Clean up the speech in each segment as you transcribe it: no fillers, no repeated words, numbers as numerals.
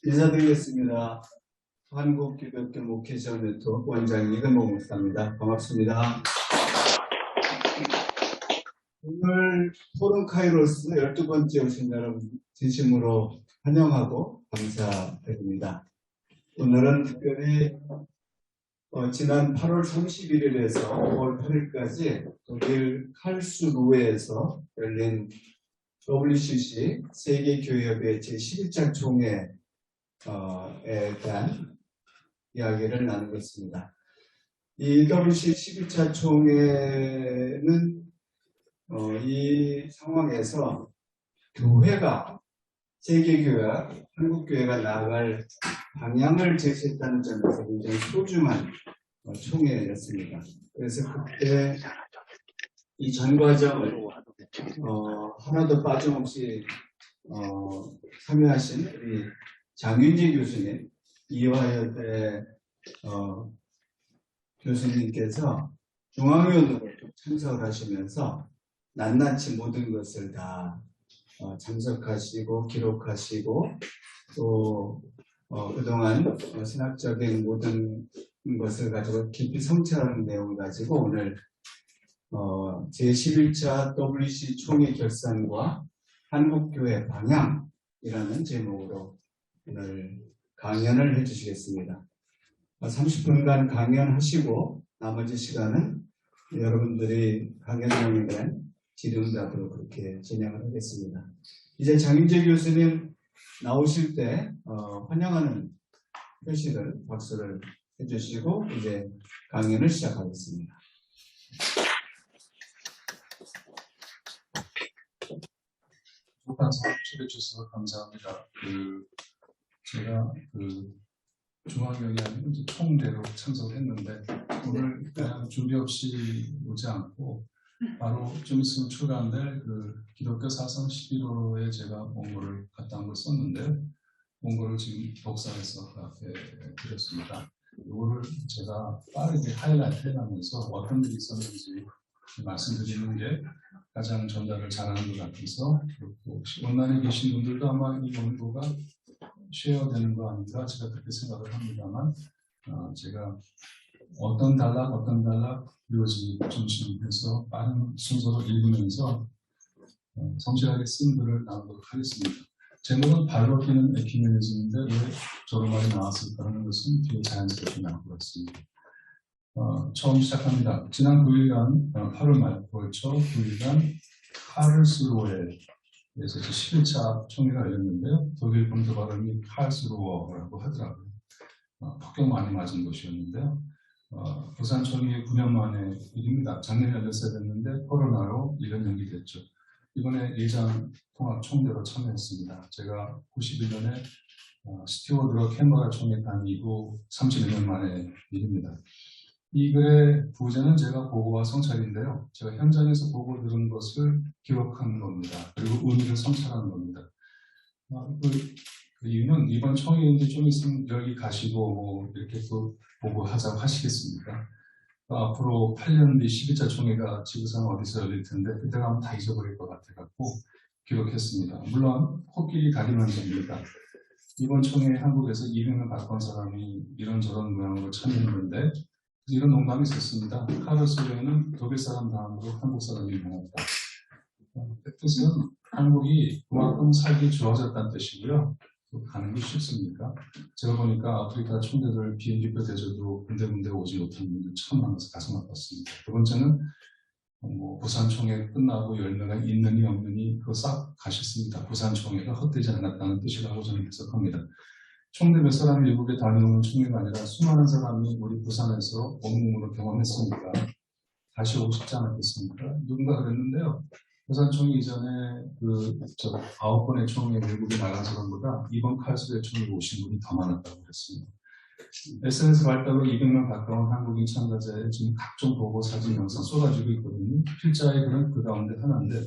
인사드리겠습니다. 한국기독교 목회자 네트워크 원장 이근복 목사입니다. 반갑습니다. 오늘 토론 카이로스 12번째 오신 여러분 진심으로 환영하고 감사드립니다. 오늘은 특별히 지난 8월 31일에서 5월 8일까지 독일 칼스루에에서 열린 WCC 세계교회협의 제11차 총회에 대한 이야기를 나누겠습니다. 이 WCC 11차 총회는 이 상황에서 교회가 세계교회와 한국교회가 나아갈 방향을 제시했다는 점에서 굉장히 소중한 총회였습니다. 그래서 그때 이 전 과정을 하나도 빠짐없이 참여하신 우리 장윤지 교수님, 이화여대 교수님께서 중앙위원으로 참석을 하시면서 낱낱이 모든 것을 다 참석하시고 기록하시고 또 그동안 신학적인 모든 것을 가지고 깊이 성찰하는 내용을 가지고 오늘 제11차 WC 총회 결산과 한국교회 방향이라는 제목으로 오늘 강연을 해주시겠습니다. 30분간 강연하시고 나머지 시간은 여러분들이 강연 내용에 대한 질의응답으로 그렇게 진행을 하겠습니다. 이제 장윤재 교수님 나오실 때 환영하는 표시를 박수를 해주시고 이제 강연을 시작하겠습니다. 항상 초대해 주셔서 감사합니다. 제가 중앙위원회 아니고 총대로 참석했는데 오늘 그냥 준비 없이 오지 않고 바로 좀 있으면 출간될 기독교 사상 11호에 제가 원고를 갖다 한 걸 썼는데 원고를 지금 독서해서 앞에 드렸습니다. 이거를 제가 빠르게 하이라이트 해가면서 어떤 일이 있었는지 말씀드리는 게 가장 전달을 잘하는 것 같아서 그렇고 온라인에 계신 분들도 아마 이 원고가 쉐어되는 거 아닌가 제가 그렇게 생각을 합니다만 제가 어떤 단락 요지 중심해서 빠른 순서로 읽으면서 성실하게 쓴 글을 나누도록 하겠습니다. 제목은 발로 뛰는 에큐메니즘인데 왜 저런 말이 나왔을까 하는 것은 뒤에 자연스럽게 나올 것 같습니다. 처음 시작합니다. 지난 9일간 8월 말 초 9일간 카를스루에에서 11차 총회가 열렸는데요. 독일 본토 발음이 칼스루어라고 하더라고요. 폭격 많이 맞은 곳이었는데요. 부산 총회 9년 만에 일입니다. 작년에 열렸어야 됐는데 코로나로 1년 연기됐죠. 이번에 예장 통합 총대로 참여했습니다. 제가 91년에 스튜어드로 캔버라 총회 다니고 31년 만에 일입니다. 이 글의 부제는 제가 보고와 성찰인데요. 제가 현장에서 보고 들은 것을 기록한 겁니다. 그리고 의미를 성찰하는 겁니다. 그 이유는 이번 총회인데 좀 있으면 여기 가시고 뭐 이렇게 또 보고하자고 하시겠습니까? 앞으로 8년 뒤 12차 총회가 지구상 어디서 열릴 텐데 그때 가면 다 잊어버릴 것 같아갖고 기록했습니다. 물론 코끼리 가기만 점입니다. 이번 총회에 한국에서 200명 가까운 사람이 이런저런 모양으로 참여했는데 이런 농담이 있었습니다. 카를스루에는 독일 사람 다음으로 한국 사람이 많았다. 그 뜻은 한국이 그만큼 살기 좋아졌다는 뜻이고요. 가는 게 쉽습니까? 제가 보니까 아프리카 총대들 비행기표 대줘도 군데군데 오지 못하는 분들 처음 만나서 가슴 아팠습니다. 두 번째는 부산 총회 끝나고 10명이 있느니 없느니 그거 싹 가셨습니다. 부산 총회가 헛되지 않았다는 뜻이라고 저는 해석합니다. 총대 몇 사람이 외국에 다녀오는 총회가 아니라 수많은 사람이 우리 부산에서 온몸으로 경험했으니까 다시 오고 싶지 않았겠습니까? 누군가 그랬는데요. 부산 총회 이전에 9번의 총회 외국에 나간 사람보다 이번 칼스루에 총회 오신 분이 더 많았다고 그랬습니다. SNS 발달로 200명 가까운 한국인 참가자의 지금 각종 보고 사진 영상 쏟아지고 있거든요. 필자의 글은 그 가운데 하나인데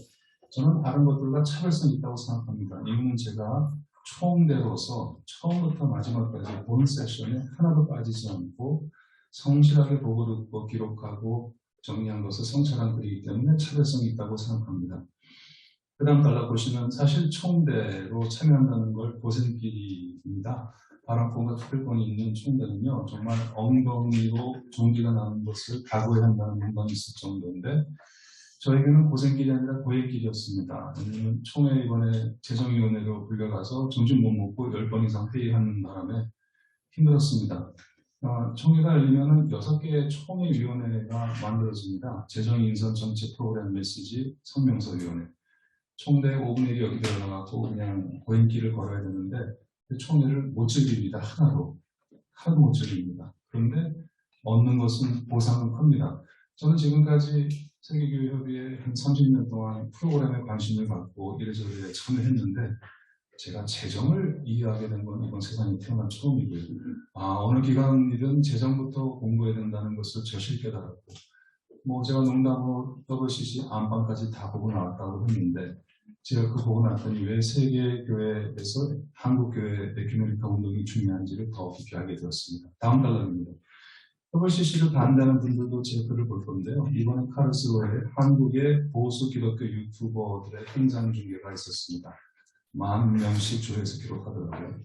저는 다른 것들과 차별성이 있다고 생각합니다. 이유는 제가 총대로서 처음부터 마지막까지 본 세션에 하나도 빠지지 않고 성실하게 보고 듣고 기록하고 정리한 것을 성찰한 글이기 때문에 차별성이 있다고 생각합니다. 그 다음 달라 보시면 사실 총대로 참여한다는 걸 보생길입니다. 바람권과 투표권이 있는 총대는요, 정말 엉덩이로 종기가 나는 것을 각오해야 한다는 문단이 있을 정도인데, 저에게는 고생길이 아니라 고액길이었습니다. 왜냐하면 총회 이번에 재정위원회로 불려가서 점심 못 먹고 10번 이상 회의하는 바람에 힘들었습니다. 총회가 열리면 6개의 총회위원회가 만들어집니다. 재정인선 정책 프로그램 메시지 성명서위원회. 총대 5분의 1이 여기 들어가고 그냥 고행길을 걸어야 되는데 그 총회를 못 즐깁니다. 하나도 못 즐깁니다. 그런데 얻는 것은 보상은 큽니다. 저는 지금까지 세계교회협의회 한 30년 동안 프로그램에 관심을 갖고 이래저래 참여했는데 제가 재정을 이해하게 된 건 이번 세상에 태어난 처음이고요. 어느 기관이든 재정부터 공부해야 된다는 것을 절실 깨달았고, 제가 농담으로 WCC 안방까지 다 보고 나왔다고 했는데, 제가 그 보고 나왔더니 왜 세계교회에서 한국교회 에큐메니카 운동이 중요한지를 더 깊이 알게 되었습니다. 다음 달락입니다. WCC를 반대하는 분들도 제 글을 볼 건데요. 이번에 카르스로에 한국의 보수 기독교 유튜버들의 행상 중계가 있었습니다. 10,000명씩 조회해서 기록하더라고요.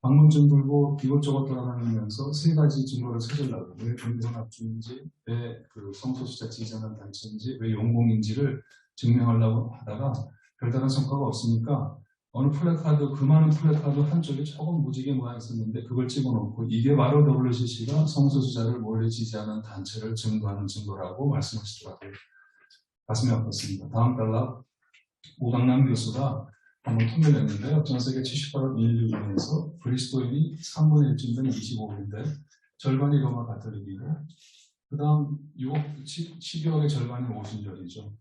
방문증 들고 이것저것 돌아다니면서 3가지 증거를 찾으려고 왜 공동합주인지, 왜 그 성소수자 지지하는 단체인지, 왜 용공인지를 증명하려고 하다가 별다른 성과가 없으니까 어느 플래카드, 그 많은 플래카드 한쪽에 조금 무지개 모양 있었는데 그걸 찍어놓고 이게 바로 WCC가 성소수자를 몰래 지지하는 단체를 증거하는 증거라고 말씀하시더라고요. 가슴이 아팠습니다. 다음 달락 오강남 교수가 한번 통계를 냈는데요. 전 세계 78억 인류 중에서 그리스도인이 3분의 1쯤 되는 25억인데 절반이 로마 가톨릭이고 그 다음 12억의 절반이 오순절이죠.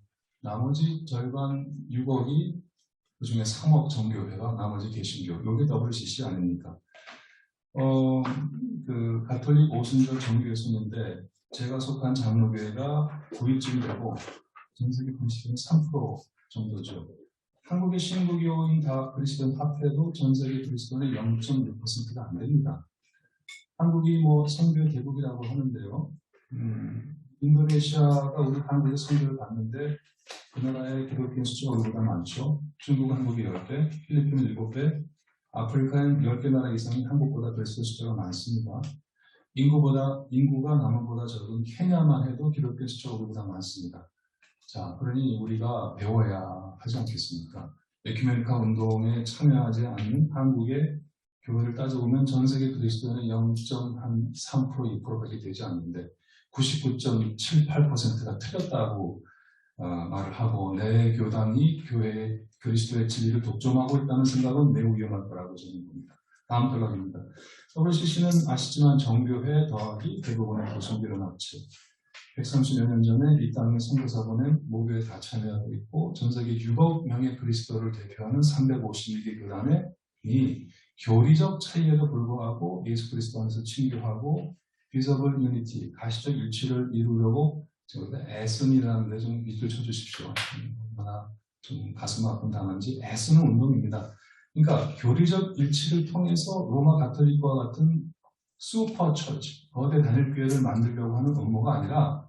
나머지 절반 6억이 그 중에 3억 정교회와 나머지 개신교. 이게 WCC 아닙니까? 그 가톨릭 오순절 정교회 수인데 제가 속한 장로교회가 9위쯤 되고 전 세계 분식은 3% 정도죠. 한국의 신부교인 다 그리스도인 합해도 전 세계 그리스도인의 0.6%가 안 됩니다. 한국이 선교 대국이라고 하는데요. 인도네시아가 우리 한국의 선교를 받는데 그 나라의 기독교 숫자가 우리보다 많죠. 중국, 한국이 10배, 필리핀 7배, 아프리카엔 10개 나라 이상이 한국보다 그리스도 숫자가 많습니다. 인구가 남한보다 적은 케냐만 해도 기독교 숫자가 우리보다 많습니다. 자, 그러니 우리가 배워야 하지 않겠습니까? 에큐메니카 운동에 참여하지 않는 한국의 교회를 따져보면 전 세계 그리스도인의 0.3%, 2%밖에 되지 않는데 99.78%가 틀렸다고 말을 하고 내 교단이 교회의 그리스도의 진리를 독점하고 있다는 생각은 매우 위험할 거라고 저는 봅니다. 다음 단락입니다. WCC는 아시지만 정교회 더하기 대부분의 보수교회를 합쳐 130여 년 전에 이 땅의 선교사본에 모교에 다 참여하고 있고 전 세계 6억 명의 그리스도를 대표하는 352개 교단에 이 교리적 차이에도 불구하고 예수 그리스도 안에서 친교하고 비저블 유니티, 가시적 일치를 이루려고 제가 애쓰니라는데 좀 밑줄 쳐주십시오. 얼마나 좀 가슴 아픈 단어인지 애쓰는 운동입니다. 그러니까 교리적 일치를 통해서 로마 가톨릭과 같은 슈퍼 처치, 거대 단일교회를 만들려고 하는 업무가 아니라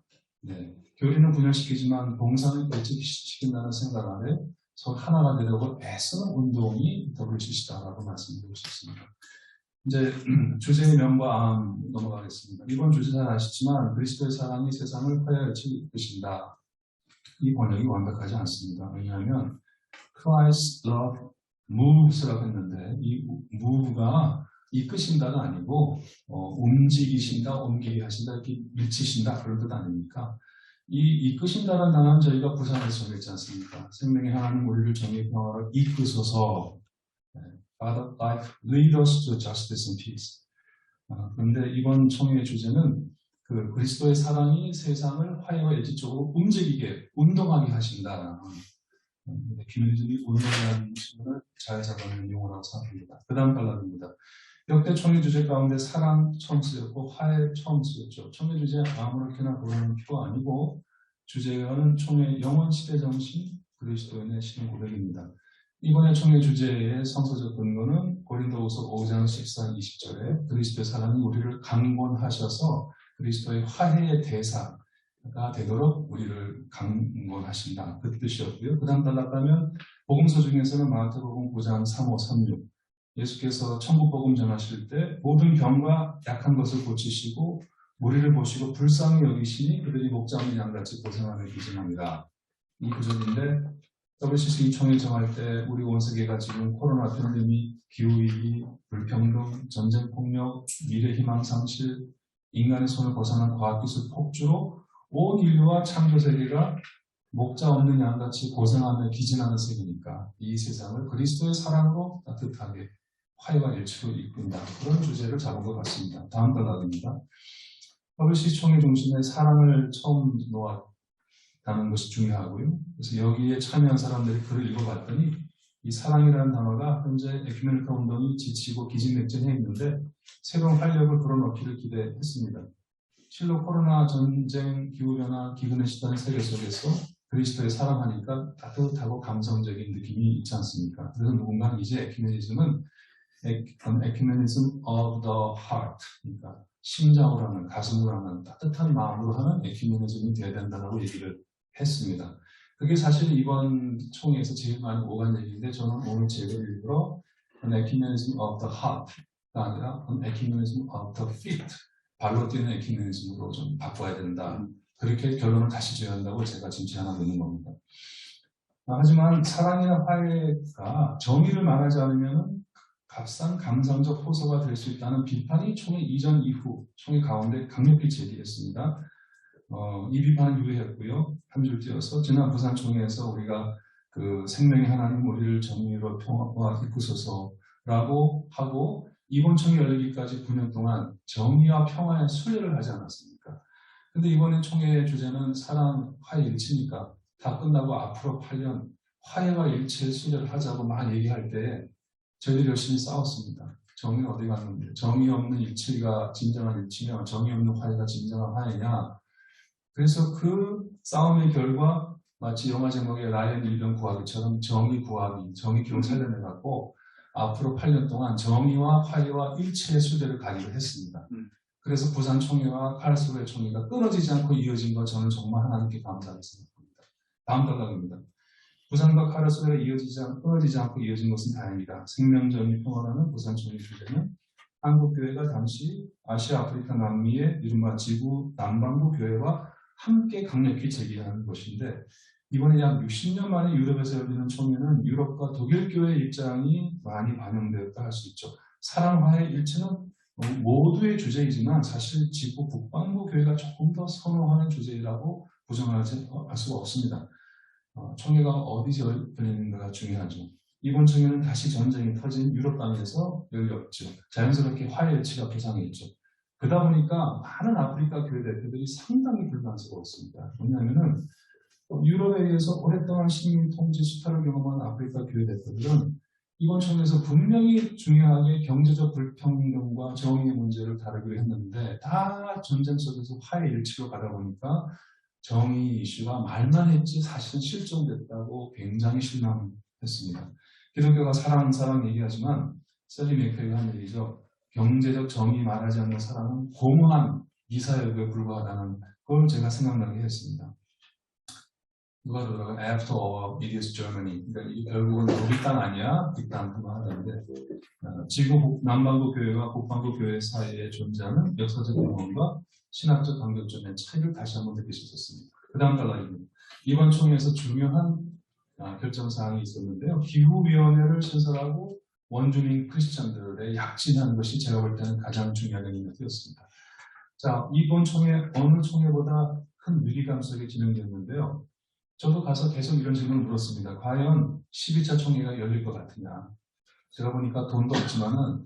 교리는 분열시키지만 봉사는 일치시킨다는 생각 아래 서로 하나가 되려고 애쓰는 운동이 WCC다라고 말씀드리고 싶습니다. 이제 주제의 명과 암 넘어가겠습니다. 이번 주제 잘 아시지만 그리스도의 사랑이 세상을 화해할지 이끄신다. 이 번역이 완벽하지 않습니다. 왜냐하면 Christ's love moves라고 했는데 이 move가 이끄신다가 아니고 움직이신다, 옮기게 하신다, 이렇게 밀치신다 그런 뜻 아닙니까? 이 이끄신다라는 단어는 저희가 부산에서 정했지 않습니까? 생명의 하나님 우리를 정의 평화를 이끄소서 Father life lead us to justice and peace. 그런데 이번 총회의 주제는 그 그리스도의 사랑이 세상을 화해와 일치 쪽으로 움직이게, 운동하게 하신다. 김일중이 운동이라는 신문을 잘 잡아내는 용어라고 생각합니다. 그 다음 단락입니다. 역대 총회 주제 가운데 사랑 처음 쓰였고 화해 처음 쓰였죠. 총회 주제 아무렇게나 부르는 표가 아니고 주제는 총회 영원 시대 정신 그리스도인의 신앙 고백입니다. 이번에 총회 주제의 성서적 근거는 고린도후서 5장 14, 20절에 그리스도의 사랑이 우리를 강권하셔서 그리스도의 화해의 대상, 되도록 우리를 강권하신다. 그 뜻이었고요. 그 다음 달락 가면 복음서 중에서는 마태복음 9장 3, 5, 3, 6 예수께서 천국복음 전하실 때 모든 병과 약한 것을 고치시고 무리를 보시고 불쌍히 여기시니 그들이 목자 없는 양같이 고생하며 기증합니다. 이 구절인데 WCC 총회 정할 때 우리 온 세계가 지금 코로나 팬데믹, 기후위기, 불평등, 전쟁폭력, 미래희망 상실, 인간의 손을 벗어난 과학기술 폭주로 온 인류와 창조세계가 목자 없는 양같이 고생하며 기진하는 세계니까 이 세상을 그리스도의 사랑으로 따뜻하게 화해와 일치로 이끈다. 그런 주제를 잡은 것 같습니다. 다음 단락입니다. WCC 총회 중심에 사랑을 처음 놓았다는 것이 중요하고요. 그래서 여기에 참여한 사람들이 글을 읽어봤더니 이 사랑이라는 단어가 현재 에큐메니컬 운동이 지치고 기진맥진해 있는데 새로운 활력을 불어넣기를 기대했습니다. 실로 코로나, 전쟁, 기후변화, 기근에 시달린 세계 속에서 그리스도의 사랑하니까 따뜻하고 감성적인 느낌이 있지 않습니까? 그래서 누군가는 이제 에큐메니즘은 에큐메니즘 of the heart, 그러니까 심장으로 하는, 가슴으로 하는, 따뜻한 마음으로 하는 에큐메니즘이 되어야 된다고 얘기를 했습니다. 그게 사실 이번 총회에서 제일 많이 오간 얘기인데 저는 오늘 제가 일부러 에큐메니즘 of the heart가 아니라 에큐메니즘 of the feet, 발로 뛰는 에큐메니즘으로 좀 바꿔야 된다. 그렇게 결론을 다시 지어야 한다고 제가 지금 제안하고 있는 겁니다. 하지만 사랑이나 화해가 정의를 말하지 않으면 값싼 감상적 호소가 될 수 있다는 비판이 총회 이전 이후 총회 가운데 강력히 제기했습니다. 이 비판은 유효했고요. 한 줄 띄어서 지난 부산 총회에서 우리가 그 생명의 하나님 우리를 정의로 평화와 이끄소서라고 하고 이번 총회 열리기까지 9년 동안 정의와 평화의 순례를 하지 않았습니까? 근데 이번에 총회의 주제는 사랑, 화해, 일치니까 다 끝나고 앞으로 8년 화해와 일치의 순례를 하자고 막 얘기할 때 저희들이 열심히 싸웠습니다. 정의는 어디 갔는데 정의 없는 일치가 진정한 일치며 정의 없는 화해가 진정한 화해냐. 그래서 그 싸움의 결과 마치 영화 제목의 라이언 일병 구하기처럼 정의 구하기, 정의 기록 살려내갖고 앞으로 8년 동안 정의와 화해와 일치의 수제를 가기로 했습니다. 그래서 부산 총회와 카르스루의 총회가 끊어지지 않고 이어진 것 저는 정말 하나님께 감사하게 생각합니다. 다음 단락입니다. 부산과 카르스루가 끊어지지 않고 이어진 것은 다행이다. 생명정의 평화라는 부산 총회 주제는 한국교회가 당시 아시아, 아프리카, 남미의 이른바 지구 남반구 교회와 함께 강력히 제기하는 것인데 이번에 약 60년 만에 유럽에서 열리는 총회는 유럽과 독일 교회의 입장이 많이 반영되었다 할 수 있죠. 사랑, 화해, 일치는 모두의 주제이지만 사실 지구 북반구 교회가 조금 더 선호하는 주제라고 부정할 수가 없습니다. 총회가 어디서 열리는가가 중요하죠. 이번 총회는 다시 전쟁이 터진 유럽 땅에서 열렸죠. 자연스럽게 화해 일치가 부상했죠. 그러다 보니까 많은 아프리카 교회 대표들이 상당히 불만스러웠습니다. 왜냐하면 유럽에 의해서 오랫동안 식민 통치 수탈을 경험한 아프리카 교회 대표들은 이번 총회에서 분명히 중요하게 경제적 불평등과 정의의 문제를 다루기로 했는데 다 전쟁 속에서 화해 일치로 가다 보니까 정의 이슈가 말만 했지 사실은 실종됐다고 굉장히 실망했습니다. 기독교가 사랑 얘기하지만 셀리 맥케이가 한 얘기죠. 경제적 정의 말하지 않는 사랑은 공허한 미사역에 불과하다는 걸 제가 생각나게 했습니다. 누가 그러다가 After all, it is Germany. 그러니까 이 결국은 우리 땅 아니야? 이 땅 그만 하던데 지구 남반구 교회와 북반구 교회 사이에 존재하는 역사적 경험과 신학적 관계점의 차이를 다시 한번 느낄 수 있었습니다. 그 다음 달라입니다. 이번 총회에서 중요한 결정사항이 있었는데요. 기후위원회를 신설하고 원주민 크리스찬들의 약진하는 것이 제가 볼 때는 가장 중요한 의미였습니다. 자, 이번 총회 어느 총회보다 큰 위기감 속에 진행됐는데요. 저도 가서 계속 이런 질문을 물었습니다. 과연 12차 총회가 열릴 것 같으냐. 제가 보니까 돈도 없지만은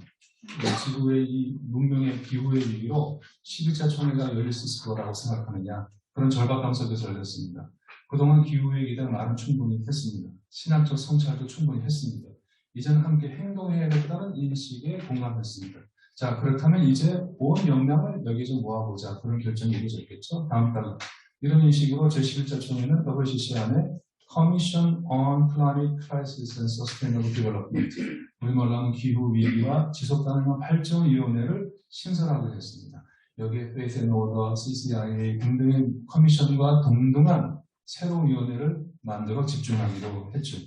지구의 이 문명의 기후의 위기로 11차 총회가 열릴 수 있을 거라고 생각하느냐. 그런 절박감 속에서 열렸습니다. 그동안 기후위기에 대한 말은 충분히 했습니다. 신학적 성찰도 충분히 했습니다. 이제는 함께 행동해야겠다는 인식에 공감했습니다. 자, 그렇다면 이제 온 역량을 여기에 모아보자. 그런 결정이 이루어졌겠죠. 다음 달은 이런 인식으로 제11차 총회는 WCC 안에 Commission on Climate Crisis and Sustainable Development, 우리말로 하는 기후위기와 지속가능한 발전위원회를 신설하게 됐습니다. 여기에 페이스 앤 오더, CCIA 등등의 커미션과 동등한 새로운 위원회를 만들어 집중하기로 했죠.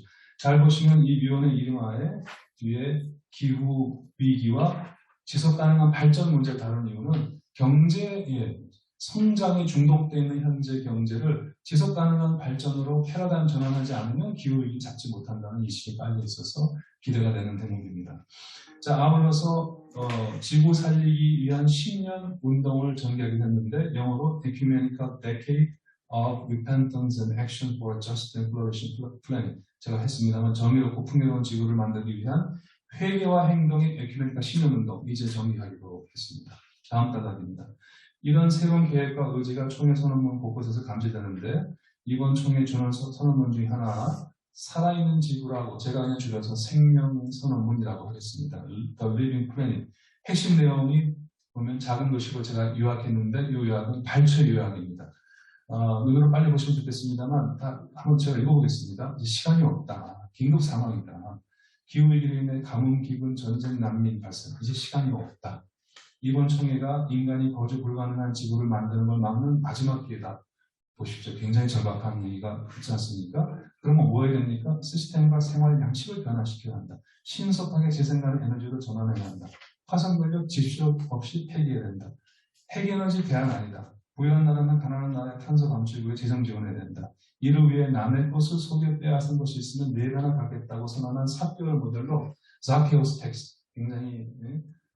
잘 보시면 이 위원회 이름하에 뒤에 기후 위기와 지속 가능한 발전 문제를 다루는 이유는 경제의 성장에 중독되어 있는 현재 경제를 지속 가능한 발전으로 패러다임 전환하지 않으면 기후위기 잡지 못한다는 인식이 깔려 있어서 기대가 되는 대목입니다. 자, 아울러서 지구 살리기 위한 10년 운동을 전개했는데 영어로 Ecumenical Decade of Repentance and Action for a Just and Flourishing Planet 제가 했습니다만 정의롭고 풍요로운 지구를 만들기 위한 회개와 행동의 에큐메니컬 10년 운동 이제 정리하기로 했습니다. 다음 단락입니다. 이런 새로운 계획과 의지가 총회 선언문 곳곳에서 감지되는데 이번 총회 준원 선언문 중에 하나 살아있는 지구라고 제가 그냥 줄여서 생명 선언문이라고 하겠습니다. The Living Planet. 핵심 내용이 보면 작은 글씨로 제가 요약했는데 이 요약은 발췌 요약입니다. 눈으로 빨리 보시면 좋겠습니다만 한번 제가 읽어보겠습니다. 이제 시간이 없다. 긴급 상황이다. 기후위기로 인해 가뭄, 기근, 전쟁, 난민 발생. 이제 시간이 없다. 이번 총회가 인간이 거주 불가능한 지구를 만드는 걸 막는 마지막 기회다. 보십시오. 굉장히 절박한 얘기가 있지 않습니까? 그러면 뭐 해야 됩니까? 시스템과 생활 양식을 변화시켜야 한다. 신속하게 재생가능 에너지로 전환해야 한다. 화석연료 집시력 없이 폐기해야 된다. 핵에너지 대안 아니다. 부유한 나라는 가난한 나라의 탄소 감축을 위해 재정 지원해야 된다. 이를 위해 남의 것을 속여 빼앗은 것이 있으면 4배나 갚겠다고 선언한 삽개월 모델로 자케오스 텍스 굉장히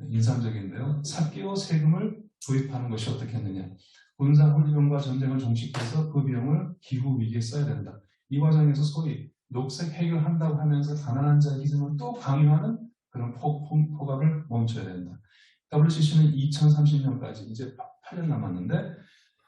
인상적인데요. 삽개월 세금을 도입하는 것이 어떻겠느냐. 군사훈련과 전쟁을 종식해서 그 비용을 기후 위기에 써야 된다. 이 과정에서 소위 녹색 해결한다고 하면서 가난한 자의 희생을 또 강요하는 그런 폭압을 멈춰야 된다. WCC는 2030년까지 이제 8년 남았는데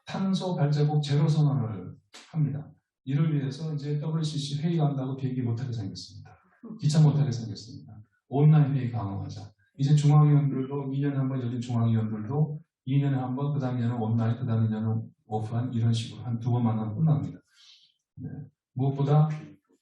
탄소 발자국 제로 선언을 합니다. 이를 위해서 이제 WCC 회의가 한다고 비행기 못하게 생겼습니다. 기차 못하게 생겼습니다. 온라인 회의 강화하자. 이제 중앙위원들도 2년에 한 번 열린 중앙위원들도 2년에 한 번, 그 다음 2년은 온라인, 그 다음 2년은 오프라인 이런 식으로 한 2번 만나면 끝납니다. 네. 무엇보다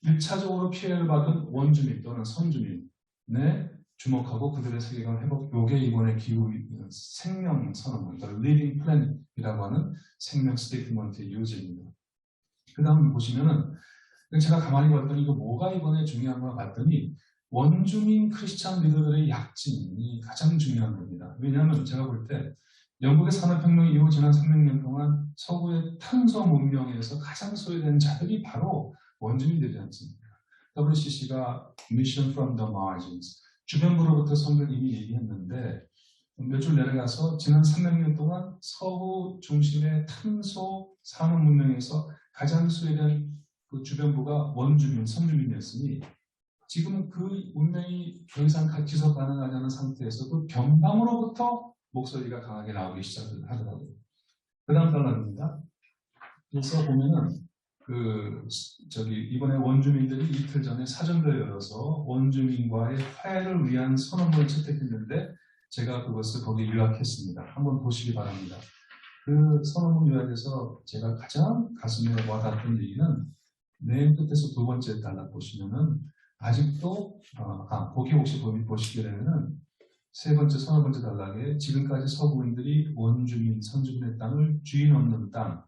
1차적으로 피해를 받은 원주민 또는 선주민에 주목하고 그들의 세계관을 회복, 요게 이번에 기후 생명 선언문, Living Planet이라고 하는 생명 스테이트먼트의 요지입니다. 그 다음 보시면은 제가 가만히 봤더니 이거 뭐가 이번에 중요한가 봤더니 원주민 크리스찬 리더들의 약진이 가장 중요한 겁니다. 왜냐하면 제가 볼 때 영국의 산업혁명 이후 지난 300년 동안 서구의 탄소 문명에서 가장 소외된 자들이 바로 원주민들이지 않습니까? WCC가 Mission from the Margins 주변부로부터 선을 이미 얘기했는데 몇 줄 내려가서 지난 300년 동안 서구 중심의 탄소 산업 문명에서 가장 소외된 그 주변부가 원주민, 선주민이었으니 지금 그 문명이 더 이상 지속 가능하지 않은 상태에서 그 변방으로부터 목소리가 강하게 나오기 시작하더라고요. 그 다음 단락입니다. 그래서 보면은 이번에 원주민들이 이틀 전에 사전을 열어서 원주민과의 화해를 위한 선언문을 채택했는데 제가 그것을 거기에 요약했습니다. 한번 보시기 바랍니다. 그 선언문 요약에서 제가 가장 가슴에 와닿던 얘기는 맨 끝에서 두 번째 단락 보시면은 아직도 거기 혹시 보시게 되면은 세 번째, 서너 번째 단락에 지금까지 서구인들이 원주민, 선주민의 땅을 주인 없는 땅,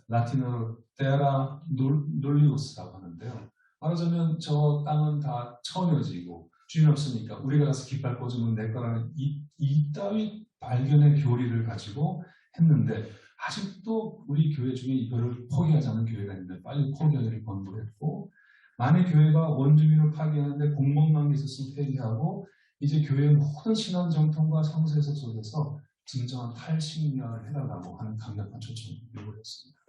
라틴어로 테라 놀리우스라고 하는데요. 말하자면 저 땅은 다 처녀지고 주인 없으니까 우리가 가서 깃발 꽂으면 내 거라는 이따위 발견의 교리를 가지고 했는데 아직도 우리 교회 중에 이거를 포기하지 않은 교회가 있는데 빨리 포기하기를 권고했고 만약 교회가 원주민을 파괴하는데 공범만 있었으면 폐기하고 이제 교회의 모든 신앙 정통과 성서에서 속에서 진정한 탈신앙을 해달라고 하는 강력한 초청을 요구했습니다.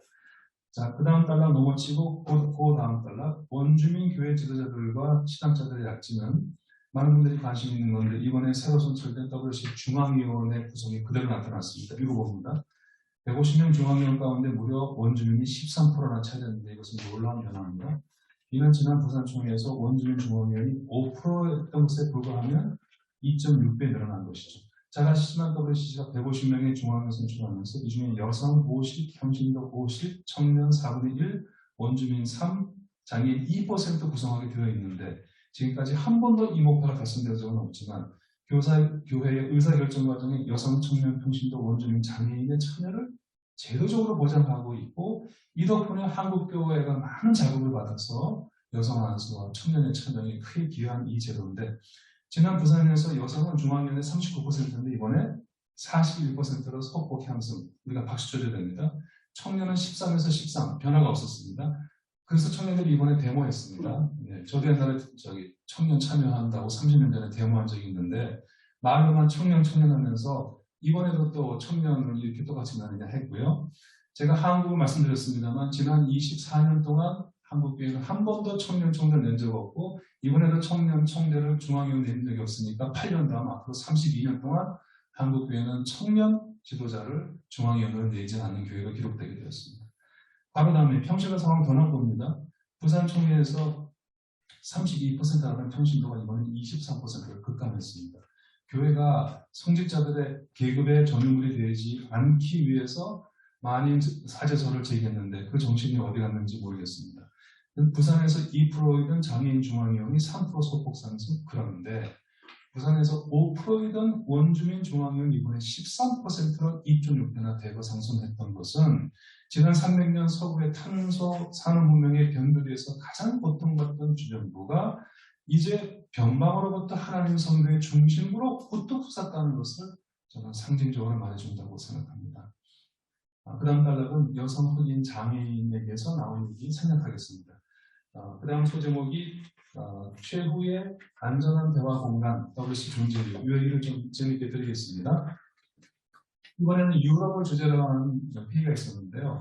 자, 그 다음 단락 넘어치고 그 다음 단락 원주민 교회 지도자들과 신학자들의 약진은 많은 분들이 관심 있는 건데 이번에 새로 선출된 WC 중앙위원회 구성이 그대로 나타났습니다. 읽어봅니다. 150명 중앙위원 가운데 무려 원주민이 13%나 차지했는데 이것은 놀라운 변화입니다. 이는 지난 부산총회에서 원주민 중앙위원이 5%였던 것에 불과하면 2.6배 늘어난 것이죠. 잘 아시지만 WCC가 150명의 중앙위원 선출하면서 이 중에 여성 50, 현신도 50, 청년 4분의 1, 원주민 3, 장애인 2% 구성하게 되어 있는데 지금까지 한 번도 이 목표가 달성된 적은 없지만 교회의 의사결정 과정에 여성, 청년, 평신도, 원주민, 장애인의 참여를 제도적으로 보장하고 있고 이 덕분에 한국교회가 많은 자극을 받아서 여성 안수와 청년의 참여에 크게 기여한 이 제도인데 지난 부산에서 여성은 중앙연의 39%인데 이번에 41%로 소폭 향상, 우리가 박수 쳐줘야 됩니다. 청년은 13에서 13, 변화가 없었습니다. 그래서 청년들이 이번에 데모했습니다. 네, 저도 옛날에 청년 참여한다고 30년 전에 데모한 적이 있는데 말로만 청년 하면서 이번에도 또 청년을 이렇게 똑같이 나누냐 했고요. 제가 한국을 말씀드렸습니다만 지난 24년 동안 한국교회는 한 번도 청년 총대를 낸 적 없고 이번에도 청년 총대를 중앙위원 낸 적이 없으니까 8년 다음 앞으로 32년 동안 한국교회는 청년 지도자를 중앙위원으로 내지 않는 교회로 기록되게 되었습니다. 바로 다음에 평신도 상황 더 나올 겁니다. 부산 총회에서 32%라는 평신도가 이번에 23%를 급감했습니다. 교회가 성직자들의 계급의 전유물이 되지 않기 위해서 많은 사제서를 제기했는데 그 정신이 어디 갔는지 모르겠습니다. 부산에서 2%이던 장애인 중앙위원이 3% 소폭 상승 그러는데 부산에서 5%이던 원주민 중앙위원 이번에 13%로 2.6배나 대거 상승했던 것은 지난 300년 서구의 탄소 산업문명의 변두리에서 가장 고통받던 주정부가 이제 변방으로부터 하나님 성도의 중심으로 우뚝 솟았다는 것을 저는 상징적으로 말해준다고 생각합니다. 그 다음 단락은 여성, 흑인, 장애인에게서 나온 얘기 생략하겠습니다. 그 다음 소제목이 최후의 안전한 대화 공간 WC 존재리 이 얘기를 좀 재미있게 드리겠습니다. 이번에는 유럽을 주제로 하는 회의가 있었는데요.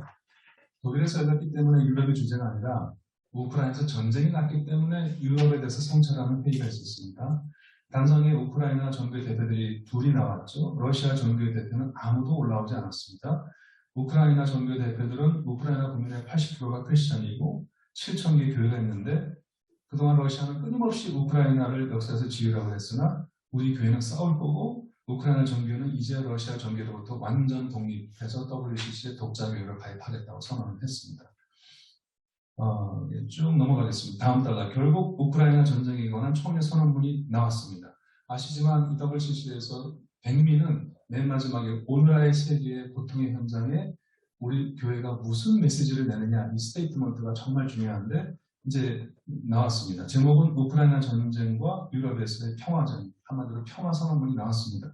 독일에서 열렸기 때문에 유럽의 주제가 아니라 우크라이나에서 전쟁이 났기 때문에 유럽에 대해서 성찰하는 회의가 있었습니다. 단상에 우크라이나 정부의 대표들이 둘이 나왔죠. 러시아 정부의 대표는 아무도 올라오지 않았습니다. 우크라이나 정부의 대표들은 우크라이나 국민의 80%가 크리스찬이고 7천 개의 교회가 있는데 그동안 러시아는 끊임없이 우크라이나를 역사에서 지으라고 했으나 우리 교회는 싸울 거고 우크라이나 정교회는 이제 러시아 정교회로부터 완전 독립해서 WCC의 독자교회로 가입하겠다고 선언을 했습니다. 쭉 넘어가겠습니다. 다음 달락 결국 우크라이나 전쟁에 관한 총회 선언문이 나왔습니다. 아시지만 이 WCC에서 백미는 맨 마지막에 오늘의 세계의 고통의 현장에 우리 교회가 무슨 메시지를 내느냐 이 스테이트먼트가 정말 중요한데 이제 나왔습니다. 제목은 우크라이나 전쟁과 유럽에서의 평화전, 한마디로 평화선언문이 나왔습니다.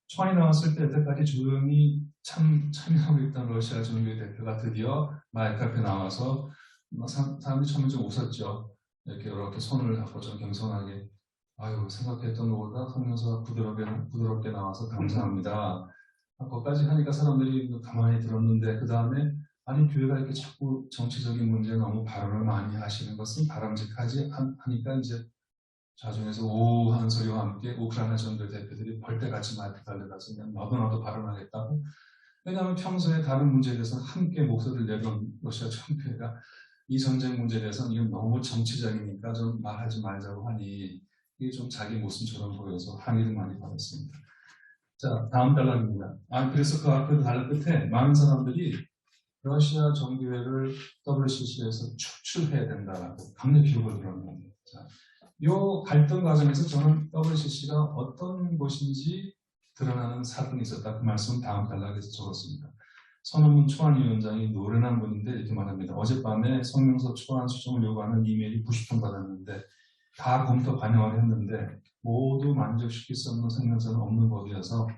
총안이 나왔을 때 여태까지 조용히 참여하고 있던 러시아 정부의 대표가 드디어 마이크 앞에 나와서 사람들이 처음에 좀 웃었죠. 이렇게 손을 잡고 좀 겸손하게 아유 생각했던 것보다 성령서가 부드럽게 나와서 감사합니다. 거기까지 하니까 사람들이 가만히 들었는데 그 다음에 아니 교회가 이렇게 자꾸 정치적인 문제에 너무 발언을 많이 하시는 것은 바람직하지 하니까 이제 자중에서 오 하는 소리와 함께 우크라이나 정부의 대표들이 벌떼같이 마이크 달려가서 그냥 너도 발언하겠다고. 왜냐하면 평소에 다른 문제에 대해서는 함께 목소리를 내던 러시아 정부가 이 전쟁 문제에 대해서는 이건 너무 정치적이니까 좀 말하지 말자고 하니 이게 좀 자기 모습처럼 보여서 항의를 많이 받았습니다. 자, 다음 단락입니다. 그래서 그 앞에 단락 끝에 많은 사람들이 러시아 정교회를 WCC에서 축출해야 된다라고 강력히 요구를 들었습니다. 이 갈등 과정에서 저는 WCC가 어떤 곳인지 드러나는 사건이 있었다. 그 말씀 다음 단락에서 적었습니다. 선언문 초안위원장이 노련한 분인데 이렇게 말합니다. 어젯밤에 성명서 초안 수정을 요구하는 이메일이 90통 받았는데 다 검토 반영을 했는데 모두 만족시킬 수 없는 성명서는 없는 법이어서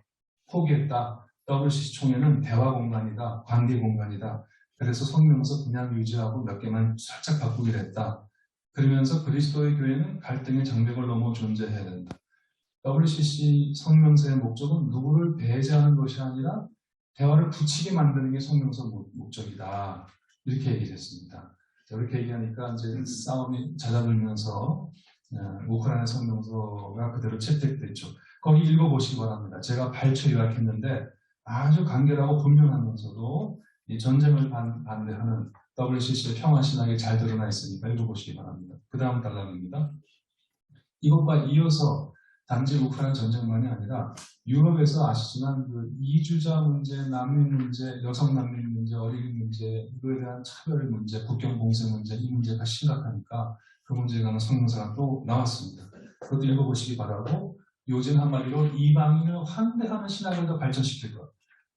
포기했다. WCC 총회는 대화 공간이다. 관계 공간이다. 그래서 성명서 그냥 유지하고 몇 개만 살짝 바꾸기로 했다. 그러면서 그리스도의 교회는 갈등의 장벽을 넘어 존재해야 된다. WCC 성명서의 목적은 누구를 배제하는 것이 아니라 대화를 붙이게 만드는 게 성명서 목적이다. 이렇게 얘기했습니다. 이렇게 얘기하니까 이제 싸움이 잦아들면서 우크라이나 성명서가 그대로 채택됐죠. 거기 읽어보시기 바랍니다. 제가 발췌 요약했는데 아주 간결하고 분명하면서도 이 전쟁을 반대하는 WCC의 평화신학이 잘 드러나 있으니까 읽어보시기 바랍니다. 그 다음 단락입니다. 이것과 이어서 단지 우크라이나 전쟁만이 아니라 유럽에서 아시지만 그 이주자 문제, 난민 문제, 여성 난민 문제, 어린이 문제, 이거에 대한 차별 문제, 국경 봉쇄 문제, 이 문제가 심각하니까 그 문제에 관한 성명서가 또 나왔습니다. 그것도 읽어보시기 바라고 요즘 한마디로 이방인을 환대하는 신학을 더 발전시킬 것.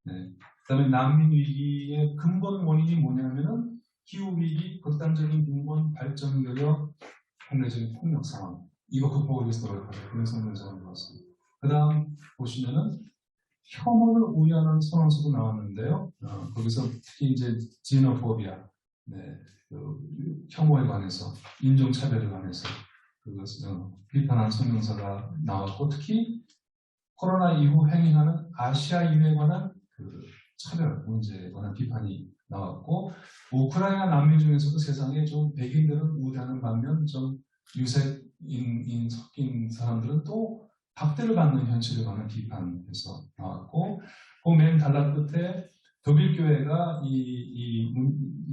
네. 그다음에 난민 위기의 근본 원인이 뭐냐면은 기후 위기, 극단적인 인권 발전 교역, 국내적인 폭력 상황. 이거 극복을 위해서 노력하자. 그런 성명서가 나왔습니다. 그다음 보시면은 혐오를 우려하는 선언서도 나왔는데요. 거기서 특히 이제 지노포비아, 네, 그 혐오에 관해서, 인종차별에 관해서 그것을 비판한 성명서가 나왔고, 특히 코로나 이후 행행하는 아시아인에 관한 그 차별 문제에 관한 비판이 나왔고, 우크라이나 난민 중에서도 세상에 좀 백인들은 우대하는 반면 좀 유색인 섞인 사람들은 또 박대를 받는 현실에 관한 비판에서 나왔고, 그 맨 단락 끝에 독일교회가 이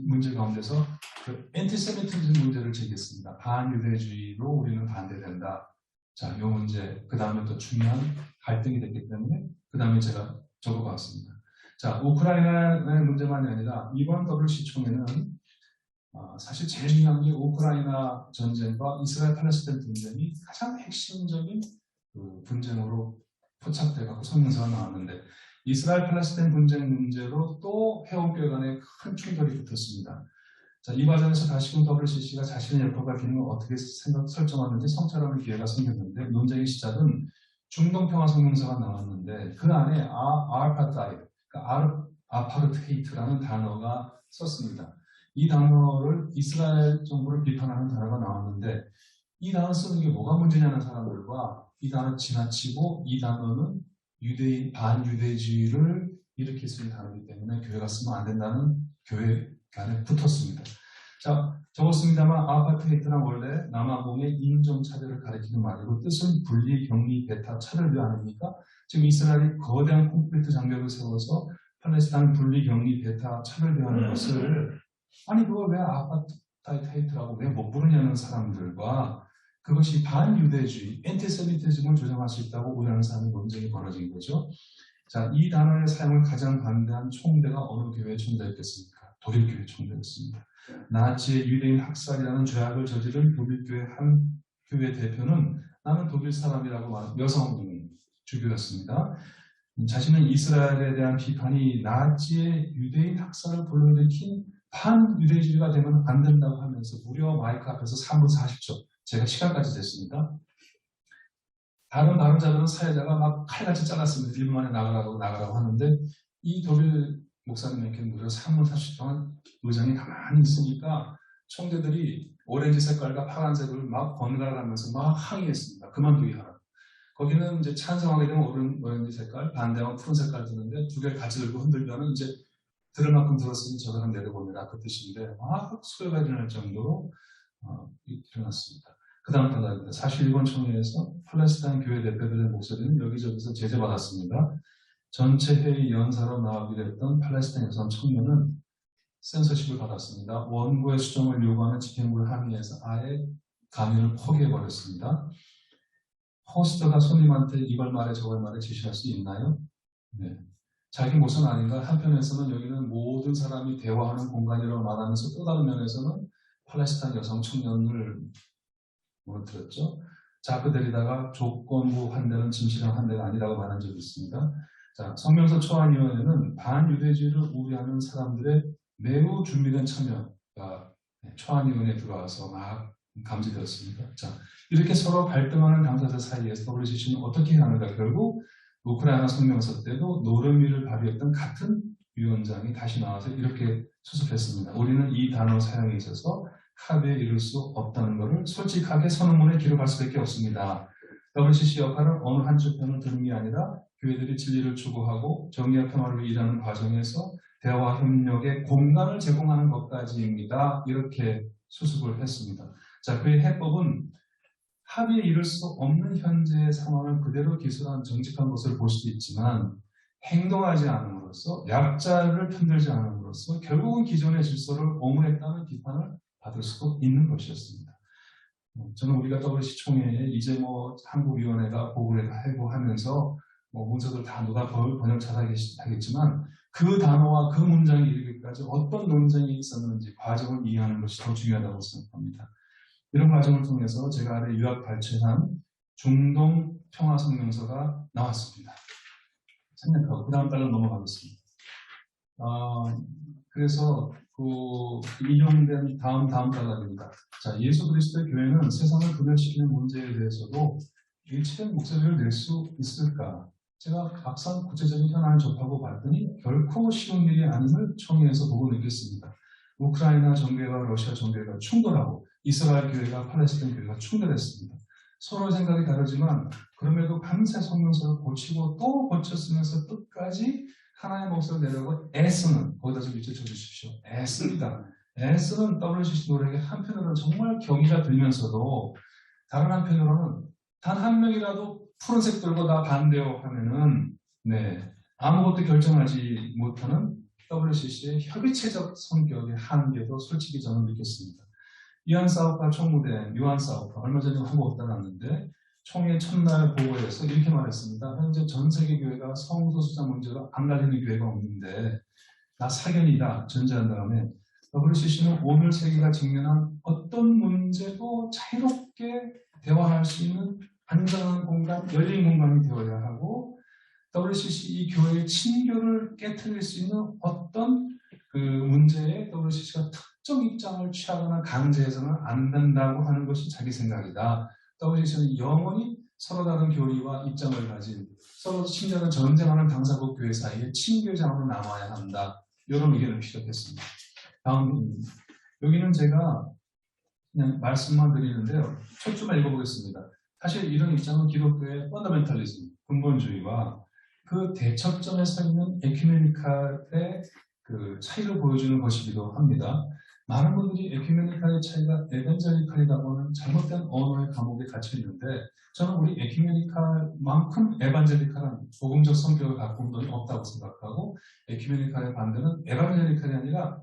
문제 가운데서 그 엔티세미티즘 문제를 제기했습니다. 반유대주의로 우리는 반대된다. 자, 이 문제, 그 다음에 또 중요한 갈등이 됐기 때문에 그 다음에 제가 적어봤습니다. 자, 우크라이나의 문제만이 아니라 이번 WC총회는 사실 제일 중요한 게 우크라이나 전쟁과 이스라엘 팔레스타인 분쟁이 가장 핵심적인 그 분쟁으로 포착돼서 성명서가 나왔는데, 이스라엘 팔레스타인 분쟁 문제로 또 회원교회 간에 큰 충돌이 붙었습니다. 자, 이 과정에서 다시금 WCC가 자신의 역할과 기능을 어떻게 설정하는지 성찰하는 기회가 생겼는데, 논쟁의 시작은 중동평화 성명서가 나왔는데 그 안에 아파르테이트라는 단어가 썼습니다. 이 단어를 이스라엘 정부를 비판하는 단어가 나왔는데, 이 단어 쓰는 게 뭐가 문제냐는 사람들과 이 단어 지나치고 이 단어는 유대인 반유대주의를 일으킬 수 있는 단어이기 때문에 교회가 쓰면 안 된다는 교회 간에 붙었습니다. 자, 적었습니다만 아파르테이트는 원래 남아공의 인종차별을 가리키는 말이고, 뜻은 분리, 격리, 배타, 차별이 아닙니까? 지금 이스라엘이 거대한 콘크리트 장벽을 세워서 팔레스타인 분리, 격리, 배타, 차별대하는 것을, 아니 그걸 왜 아파르테이트라고 왜 못 부르냐는 사람들과 그것이 반유대주의, 엔티세미티즘을 조장할 수 있다고 우려하는 사람의 논쟁이 벌어진 거죠. 자, 이 단어의 사용을 가장 반대한 총대가 어느 교회의 총대였겠습니까? 독일교회 총대였습니다. 나치의 유대인 학살이라는 죄악을 저지른 독일교회 한 교회 대표는 나는 독일 사람이라고 말한 여성 주교였습니다. 자신은 이스라엘에 대한 비판이 나치의 유대인 학살을 불러일으킨 반유대주의가 되면 안 된다고 하면서 무려 마이크 앞에서 3분 40초, 제가 시간까지 됐습니다. 다른 발언자들은 사회자가 막 칼같이 잘랐습니다. 1분 만에 나가라고 하는데, 이 독일 목사님에게 무려 3분 40초 동안 의장이 가만히 있으니까 총대들이 오렌지 색깔과 파란색을 막 번갈아가면서 막 항의했습니다. 그만두기 하라. 거기는 이제 찬성하게 되면 오렌지 색깔, 반대하면 푸른 색깔 드는데 두 개를 같이 들고 흔들면은 이제 들을 만큼 들었으니 저 사람 내려봅니다. 그 뜻인데 막 소요가 일어날 정도로 일어났습니다. 그 다음 단락입니다. 사실 이번 총회에서 팔레스타인 교회 대표들의 목소리는 여기저기서 제재받았습니다. 전체 회의 연사로 나오기로 했던 팔레스타인 여성 청년은 센서십을 받았습니다. 원고의 수정을 요구하는 집행부를 항의해서 아예 강연을 포기해버렸습니다. 호스트가 손님한테 이걸 말해 저걸 말해 지시할 수 있나요? 네. 자기 모습은 아닌가? 한편에서는 여기는 모든 사람이 대화하는 공간이라고 말하면서 또 다른 면에서는 팔레스타인 여성 청년을 무너뜨렸죠. 자그들이다가 조건부 환대는 진실한 환대가 아니라고 말한 적이 있습니다. 자, 성명서 초안위원회는 반유대주의를 우려하는 사람들의 매우 준비된 참여가 초안위원회에 들어와서 막 감지되었습니다. 자, 이렇게 서로 갈등하는 당사자 사이에서 WCC는 어떻게 해야 하는가? 결국 우크라이나 성명서 때도 노름위를 발휘했던 같은 위원장이 다시 나와서 이렇게 수습했습니다. 우리는 이 단어 사용에 있어서 합의에 이를 수 없다는 것을 솔직하게 선언문에 기록할 수밖에 없습니다. WCC 역할은 어느 한쪽 편을 드는 게 아니라 교회들이 진리를 추구하고 정의와 평화를 일하는 과정에서 대화 협력의 공간을 제공하는 것까지입니다. 이렇게 수습을 했습니다. 자, 그의 해법은 합의에 이를 수 없는 현재의 상황을 그대로 기술한 정직한 것을 볼 수도 있지만 행동하지 않음으로써 약자를 편들지 않음으로써 결국은 기존의 질서를 옹호했다는 비판을 받을 수도 있는 것이었습니다. 저는 우리가 WC 총회에 이제 한국위원회가 보고를 하고 하면서 문서들 다 누가 번역 잘하겠지만 그 단어와 그 문장이 이르기까지 어떤 논쟁이 있었는지 과정을 이해하는 것이 더 중요하다고 생각합니다. 이런 과정을 통해서 제가 아래 유학 발췌한 중동 평화성명서가 나왔습니다. 생략하고 그 다음 달로 넘어가겠습니다. 그래서 인용된 다음 달락입니다. 자, 예수 그리스도의 교회는 세상을 분열시키는 문제에 대해서도 일치된 목소리를 낼 수 있을까? 제가 막상 구체적인 현안을 접하고 봤더니 결코 쉬운 일이 아님을 총회에서 보고 느꼈습니다. 우크라이나 정교회와 러시아 정교회가 충돌하고 이스라엘 교회가 팔레스타인 교회가 충돌했습니다. 서로 생각이 다르지만 그럼에도 밤새 성경서를 고치고 또 고쳤으면서 끝까지 하나의 목소리를 내려고 애쓰는, 거기다 좀 밑에 쳐주십시오. 애씁니다. 애쓰는 WCC 노력에 한편으로는 정말 경의가 들면서도 다른 한편으로는 단 한 명이라도 푸른색 들고 나 반대요 하면은 아무것도 결정하지 못하는 WCC의 협의체적 성격의 한계도 솔직히 저는 느꼈습니다. 이안 사우파 총무대행 요한 사우파 얼마 전에 한국 왔다 갔는데 총회 첫날 보고에서 이렇게 말했습니다. 현재 전 세계 교회가 성소수자 문제로 안 갈리는 교회가 없는데 나 사견이다 전제한 다음에 WCC는 오늘 세계가 직면한 어떤 문제도 자유롭게 대화할 수 있는 안전한 공간, 열린 공간이 되어야 하고 WCC 이 교회의 친교를 깨트릴 수 있는 어떤 그 문제에 WCC가 특정 입장을 취하거나 강제해서는 안 된다고 하는 것이 자기 생각이다. WCC는 영원히 서로 다른 교리와 입장을 가진 서로 친교는 전쟁하는 당사국 교회 사이에 친교장으로 남아야 한다. 이런 의견을 피력했습니다. 다음입니다. 여기는 제가 그냥 말씀만 드리는데요. 첫 줄만 읽어보겠습니다. 사실 이런 입장은 기독교의 펀더멘탈리즘, 근본주의와 그 대척점에 서 있는 에큐메니칼의 그 차이를 보여주는 것이기도 합니다. 많은 분들이 에큐메니칼의 차이가 에반젤리칼이라고 하는 잘못된 언어의 감옥에 갇혀 있는데 저는 우리 에큐메니칼만큼 에반젤리칼한 복음적 성격을 갖고 온 분이 없다고 생각하고 에큐메니칼의 반대는 에반젤리칼이 아니라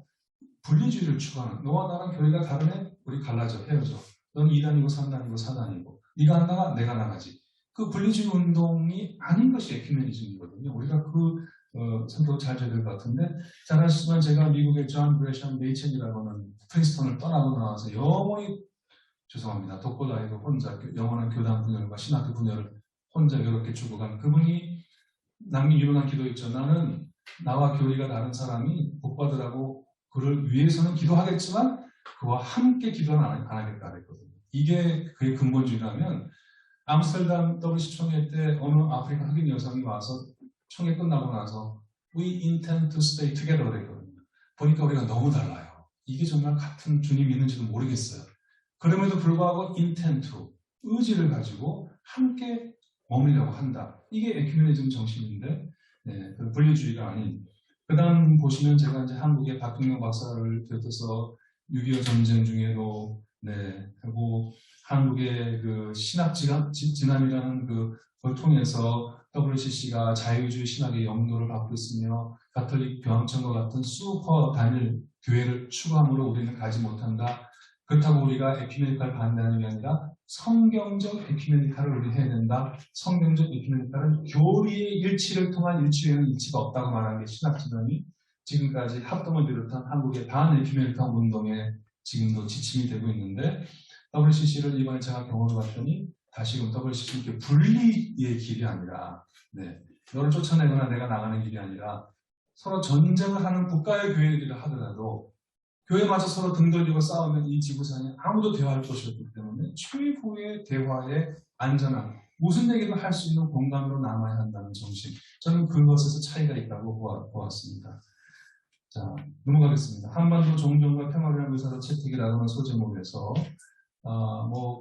분리주의를 추구하는 너와 나랑 교회가 다르네? 우리 갈라져 헤어져. 넌 2단이고 3단이고 4단이고 네가 안 나가 내가 나가지. 그 분리주의 운동이 아닌 것이 에큐메니즘이거든요. 우리가 그 성격을 잘 잡을 것 같은데 잘 아시지만 제가 미국의 존 브레션 메이첸이라고 하는 프린스턴을 떠나고 나와서 영원히 죄송합니다. 독고다이로 혼자 영원한 교단 분열과 신학교 분열을 혼자 이렇게 죽어간 그분이 남긴 유명한 기도 있죠. 나는 나와 교리가 다른 사람이 복받으라고 그를 위해서는 기도하겠지만 그와 함께 기도는 안 하겠다 그랬거든요. 이게 그의 근본주의라면 암스테르담 WC 총회 때 어느 아프리카 흑인 여성이 와서 총회 끝나고 나서 We intend to stay together 그랬거든요. 보니까 우리가 너무 달라요. 이게 정말 같은 주님이 있는지도 모르겠어요. 그럼에도 불구하고 intend to, 의지를 가지고 함께 머물려고 한다. 이게 에큐메니즘 정신인데 그 분리주의가 아닌 그 다음 보시면 제가 이제 한국의 박동영 박사를 비롯해서 6.25 전쟁 중에도 그리고 한국의 그 신학 진암이라는 그걸 통해서 WCC가 자유주의 신학의 영도를 갖고 있으며 가톨릭 교황청과 같은 슈퍼 단일 교회를 추구함으로 우리는 가지 못한다. 그렇다고 우리가 에큐메니칼 반대하는 게 아니라 성경적 에큐메니칼을 우리 해야 된다. 성경적 에큐메니칼은 교리의 일치를 통한 일치 외에는 일치가 없다고 말하는 게 신학 진영이 지금까지 합동을 비롯한 한국의 반 에큐메니칼 운동에 지금도 지침이 되고 있는데 WCC를 이번에 제가 경험해 봤더니 다시금 WCC는 분리의 길이 아니라 너를 쫓아내거나 내가 나가는 길이 아니라 서로 전쟁을 하는 국가의 교회들이라 하더라도 교회마저 서로 등 돌리고 싸우면 이 지구상에 아무도 대화할 곳이 없기 때문에 최고의 대화의 안전함, 무슨 얘기도 할 수 있는 공간으로 남아야 한다는 정신. 저는 그것에서 차이가 있다고 보았습니다. 자, 넘어가겠습니다. 한반도 종전과 평화를 위한 의사로 채택이라는 소제목에서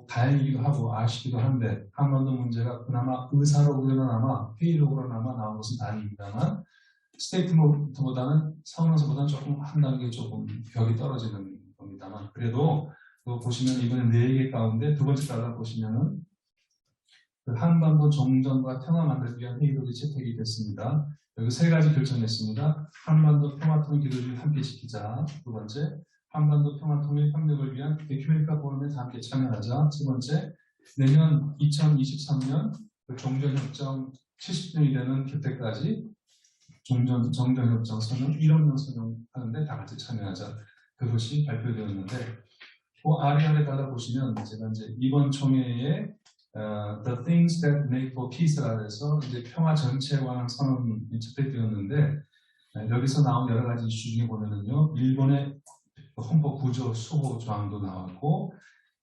다행이기도 하고 아쉽기도 한데 한반도 문제가 그나마 의사록으로나마 회의록으로나마 나온 것은 아닙니다만 스테이트먼트보다는 성명서보다는 조금 한 단계 조금 벽이 떨어지는 겁니다만 그래도 보시면 이번에 4개 가운데 두 번째 달락 보시면은 그 한반도 종전과 평화 만들기 위한 회의록이 채택이 됐습니다. 여기 3가지 결정했습니다. 한반도 평화통일 기도를 함께 지키자. 두 번째, 한반도 평화통일 협력을 위한 에큐메니칼 포럼에 함께 참여하자. 세 번째, 내년 2023년 종전협정 70주년이 되는 그때까지 정전협정 선언 1억년 선언하는데 다 같이 참여하자. 그것이 발표되었는데 그 아래 달라 보시면 제가 이제 이번 총회에 The Things That Make for Peace라 해서 이제 평화 전체에 관한 선언이 채택되었는데 여기서 나온 여러 가지 이슈 중에 보면은요, 일본의 헌법 구조 수호 조항도 나왔고,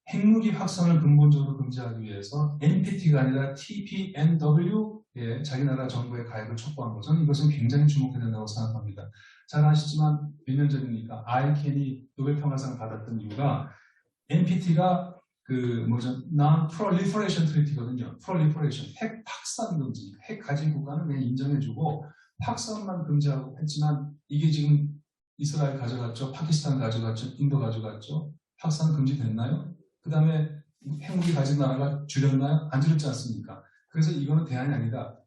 핵무기 확산을 근본적으로 금지하기 위해서 NPT가 아니라 TPNW에 자기 나라 정부의 가입을 촉구한 것. 저는 이것은 굉장히 주목해야 된다고 생각합니다. 잘 아시지만 몇 년 전이니까 아이캔이 노벨 평화상을 받았던 이유가 NPT가 Non-Proliferation Treaty거든요. Proliferation, 핵 확산 금지, 핵 가진 국가는 그냥 인정해주고 확산만 금지하고 했지만 이게 지금 이스라엘 가져갔죠, 파키스탄 가져갔죠, 인도 가져갔죠. 확산 금지됐나요? 그 다음에 핵무기 가진 나라가 줄였나요? 안 줄였지 않습니까? 그래서 이거는 대안이 아니다.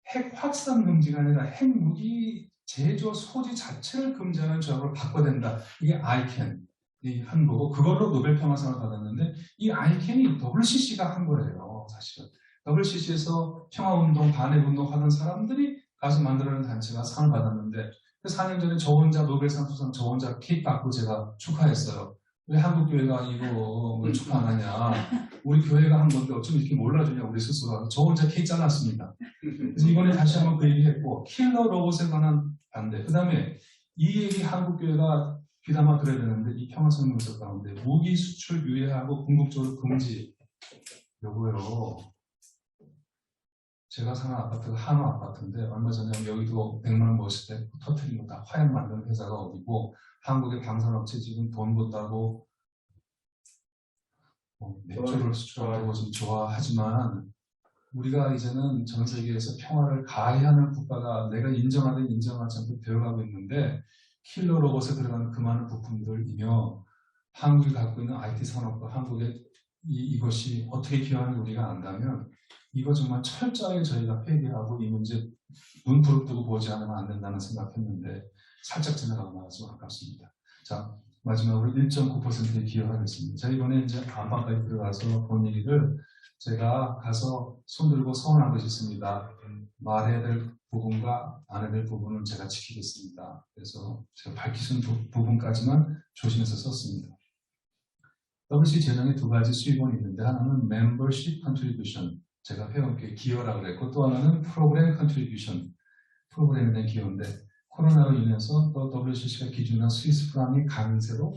핵 확산 금지가 아니라 핵무기 제조 소지 자체를 금지하는 조약으로 바꿔야 된다. 이게 ICAN이 한 거고, 그걸로 노벨 평화상을 받았는데, 이 ICAN이 WCC가 한 거예요, 사실은. WCC에서 평화운동, 반핵운동 하는 사람들이 가서 만들어낸 단체가 상을 받았는데, 4년 전에 저 혼자 노벨상 수상 저 혼자 케이크 받고 제가 축하했어요. 왜 한국교회가 이거 축하 안 하냐. 우리 교회가 한 건데 어쩜 이렇게 몰라주냐, 우리 스스로. 저 혼자 케이크 잘랐습니다. 그래서 이번에 다시 한번 그 얘기 했고, 킬러 로봇에 관한 반대. 그 다음에 이 얘기 한국교회가 귀담아 들어야 되는데, 이 평화성명서 가운데 무기 수출 유예하고 궁극적으로 금지. 요거요. 제가 사는 아파트가 한우 아파트인데, 얼마 전에 여기도 100만 원 모았을 때 터트린 거 다 화약 만드는 회사가 어디고, 한국의 방산업체 지금 돈 벌다고 맥주를 수출하고 좀 좋아하지만, 우리가 이제는 전 세계에서 평화를 가해하는 국가가 내가 인정하든 인정하지 않고 되어가고 있는데, 킬러 로봇에 들어가는 그 많은 부품들이며 한국이 갖고 있는 IT 산업과 한국의 이것이 어떻게 기여하는지 우리가 안다면, 이거 정말 철저하게 저희가 폐기하고 이 문제 눈 부릅뜨고 보지 않으면 안 된다는 생각했는데 살짝 지나가고 나와서 아깝습니다. 자, 마지막으로 1.9%에 기여하겠습니다. 제가 이번에 이제 안방까지 들어가서 본 얘기를 제가 가서 손들고 서운한 것이 있습니다. 말해야 될 부분과 안 해야 될 부분은 제가 지키겠습니다. 그래서 제가 밝힐 수 있는 부분까지만 조심해서 썼습니다. WC 재정에 두 가지 수입원이 있는데, 하나는 Membership Contribution, 제가 회원께 기여라고 그랬고, 또 하나는 Program Contribution, 프로그램에 대한 기여인데, 코로나로 인해서 또 WCC가 기준한 스위스 프랑의 강세로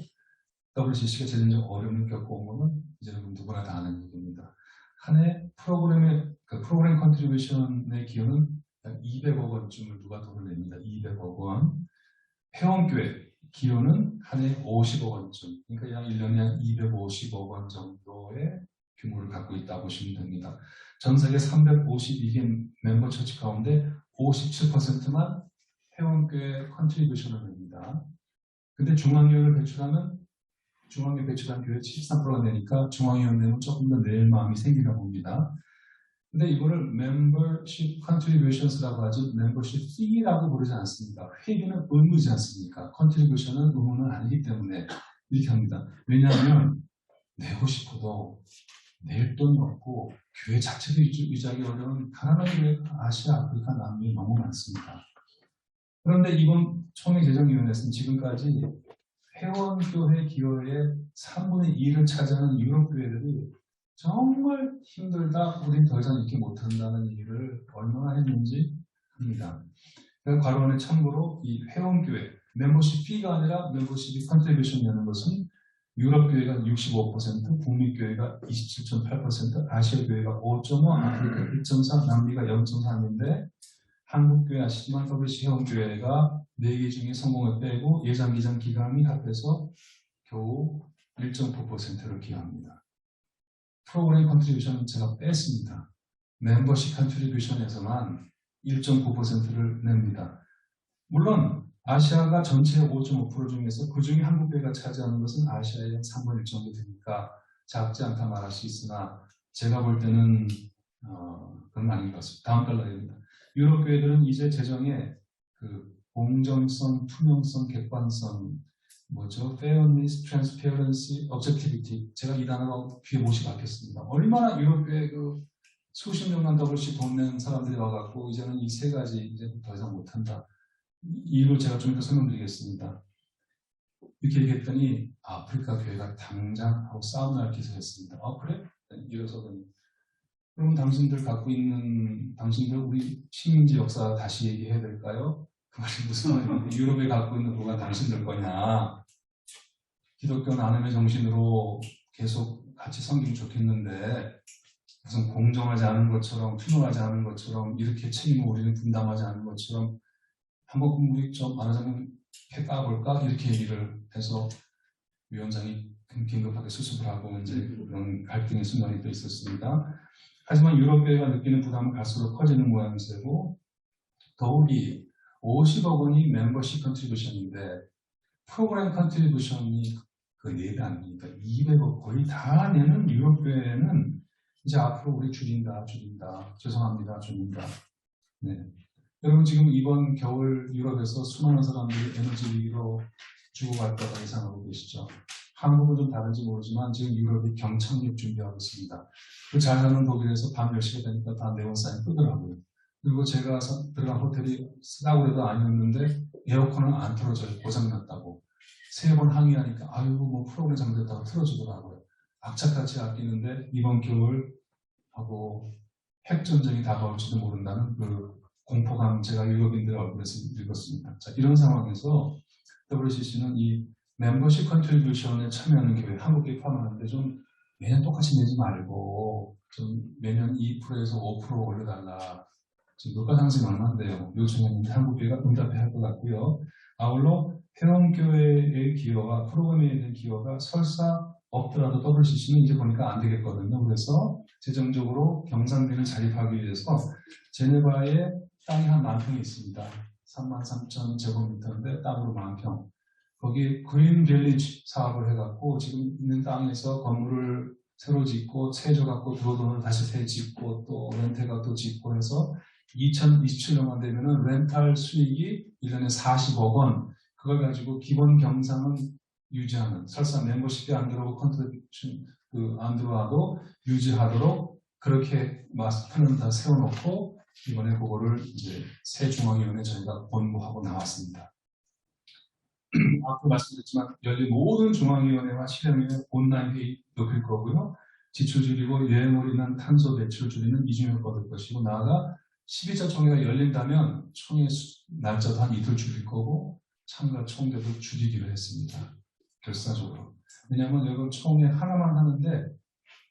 WCC가 재정적 어려움을 겪어온 것은 이제는 누구나 다 아는 얘기입니다. 한 해 프로그램 컨트리뷰션의 기여는 약 200억 원쯤을 누가 돈을 냅니다. 200억 원. 회원교회 기여는 한 해 50억 원쯤, 그러니까 약 1년에 약 250억 원 정도의 규모를 갖고 있다고 보시면 됩니다. 전 세계 352개 멤버 처치 가운데 57%만 회원교회 컨트리뷰션을 냅니다. 근데 중앙교회를 배출하면 중앙교회 배출한 교회 73%가 내니까 중앙위원 내면 조금 더 낼 마음이 생기나 봅니다. 근데 이거를 membership contributions라고 하지 membership fee라고 부르지 않습니다. 회비는 의무지 않습니까? contribution은 의무는 아니기 때문에 이렇게 합니다. 왜냐하면 내고 싶어도 낼 돈이 없고 교회 자체도 유지하기 어려운 가난한 교회가 아시아, 아프리카, 남미 너무 많습니다. 그런데 이번 총회재정위원회에서는 지금까지 회원교회 기여의 3분의 2를 차지하는 유럽교회들이 정말 힘들다, 우린 더 이상 이렇게 못한다는 얘기를 얼마나 했는지 합니다. 과론에 참고로 이 회원교회, 멤버십 피가 아니라 멤버십이 컨트리뷰션 내는 것은 유럽교회가 65%, 북미교회가 27.8%, 아시아교회가 5.5%, 아프리카 1.4%, 남미가 0.3%인데 한국교회 아시지만 WC 회원교회가 4개 중에 성공을 빼고 예장 기간이 합해서 겨우 1.9%를 기여합니다. 프로그램 컨트리뷰션은 제가 뺐습니다. 멤버십 컨트리뷰션에서만 1.9%를 냅니다. 물론 아시아가 전체의 5.5% 중에서 그 중에 한국교회가 차지하는 것은 아시아의 3분의 1 정도 되니까 작지 않다 말할 수 있으나 제가 볼 때는 그건 아닌 것 같습니다. 다음 달러입니다. 유럽교회들은 이제 재정에 그 공정성, 투명성, 객관성, fairness, transparency, objectivity. 제가 이 단어가 귀에 못이 박혔습니다. 얼마나 유럽교회 그 수십 년간 WC 돈 낸 사람들이 와갖고 이제는 이 세 가지 이제 더 이상 못한다. 이걸 제가 좀 더 설명드리겠습니다. 이렇게 얘기했더니 아프리카 교회가 당장 하고 싸움 날 기세였습니다. 그래? 이래서는 그럼 당신들 우리 식민지 역사 다시 얘기해야 될까요? 그 말이 무슨 말이에요? 유럽에 갖고 있는 뭐가 당신들 거냐? 기독교 나눔의 정신으로 계속 같이 섬기면 좋겠는데 무슨 공정하지 않은 것처럼 투명하지 않은 것처럼 이렇게 책임을 우리는 분담하지 않은 것처럼 한번 우리 좀 말하자면 이렇게 까볼까? 이렇게 얘기를 해서 위원장이 긴급하게 수습을 하고 이제 그런 갈등의 순간이 또 있었습니다. 하지만 유럽교회가 느끼는 부담은 갈수록 커지는 모양새고 더욱이 50억 원이 멤버십 컨트리뷰션인데 프로그램 컨트리뷰션이 그 4배 아닙니까? 200억 거의 다 내는 유럽교회는 이제 앞으로 우리 줄인다. 죄송합니다. 줄인다. 네. 여러분 지금 이번 겨울 유럽에서 수많은 사람들이 에너지 위기로 죽어갈 거라고 예상하고 계시죠. 한국은 좀 다른지 모르지만 지금 유럽이 경착륙 준비하고 있습니다. 그 잘 사는 독일에서 밤 10시가 되니까 다 네온사인 끄더라고요. 그리고 제가 들어간 호텔이 쓰다고 해도 아니었는데 에어컨은 안 틀어져요. 고장났다고. 3번 항의하니까 아이고 뭐 프로그램 잘못됐다고 틀어주더라고요. 악착같이 아끼는데 이번 겨울 하고 핵전쟁이 다가올지도 모른다는 그 공포감 제가 유럽인들 얼굴에서 읽었습니다. 자, 이런 상황에서 WCC는 이 멤버십 컨트리뷰션에 참여하는 교회, 한국에 포함하는데 좀 매년 똑같이 내지 말고 좀 매년 2%에서 5% 올려달라. 지금 물가 상승이 얼마인데요? 요청했는데 한국교회가 응답해야 할 것 같고요. 아울러 회원교회의 기여가 프로그램에 대한 기여가 설사 없더라도 WCC는 이제 보니까 안 되겠거든요. 그래서 재정적으로 경상비를 자립하기 위해서 제네바에 땅이 한 10,000평이 있습니다. 33,000 제곱미터인데 땅으로 10,000평. 거기 그린 빌리지 사업을 해갖고 지금 있는 땅에서 건물을 새로 짓고 세줘갖고 들어오는 다시 새 짓고 또 렌트가 또 짓고 해서 2027년만 되면은 렌탈 수익이 1년에 40억 원. 그걸 가지고 기본 경상은 유지하는, 설사 멤버십이 안 들어오고 컨트리뷰션 안 들어와도 유지하도록 그렇게 마스크는 다 세워놓고 이번에 그거를 이제 새중앙위원회 저희가 본부하고 나왔습니다. 앞으로 말씀드렸지만 열린 모든 중앙위원회와 실행위원회 온라인 회의 높일 거고요. 지출 줄이고 여행으로 인한 탄소 배출 줄이는 이중을 뻗을 것이고 나아가 12차 총회가 열린다면 총회 날짜도 한 이틀 줄일 거고 참가 총대도 줄이기로 했습니다. 결사적으로. 왜냐하면 여러분 총회 하나만 하는데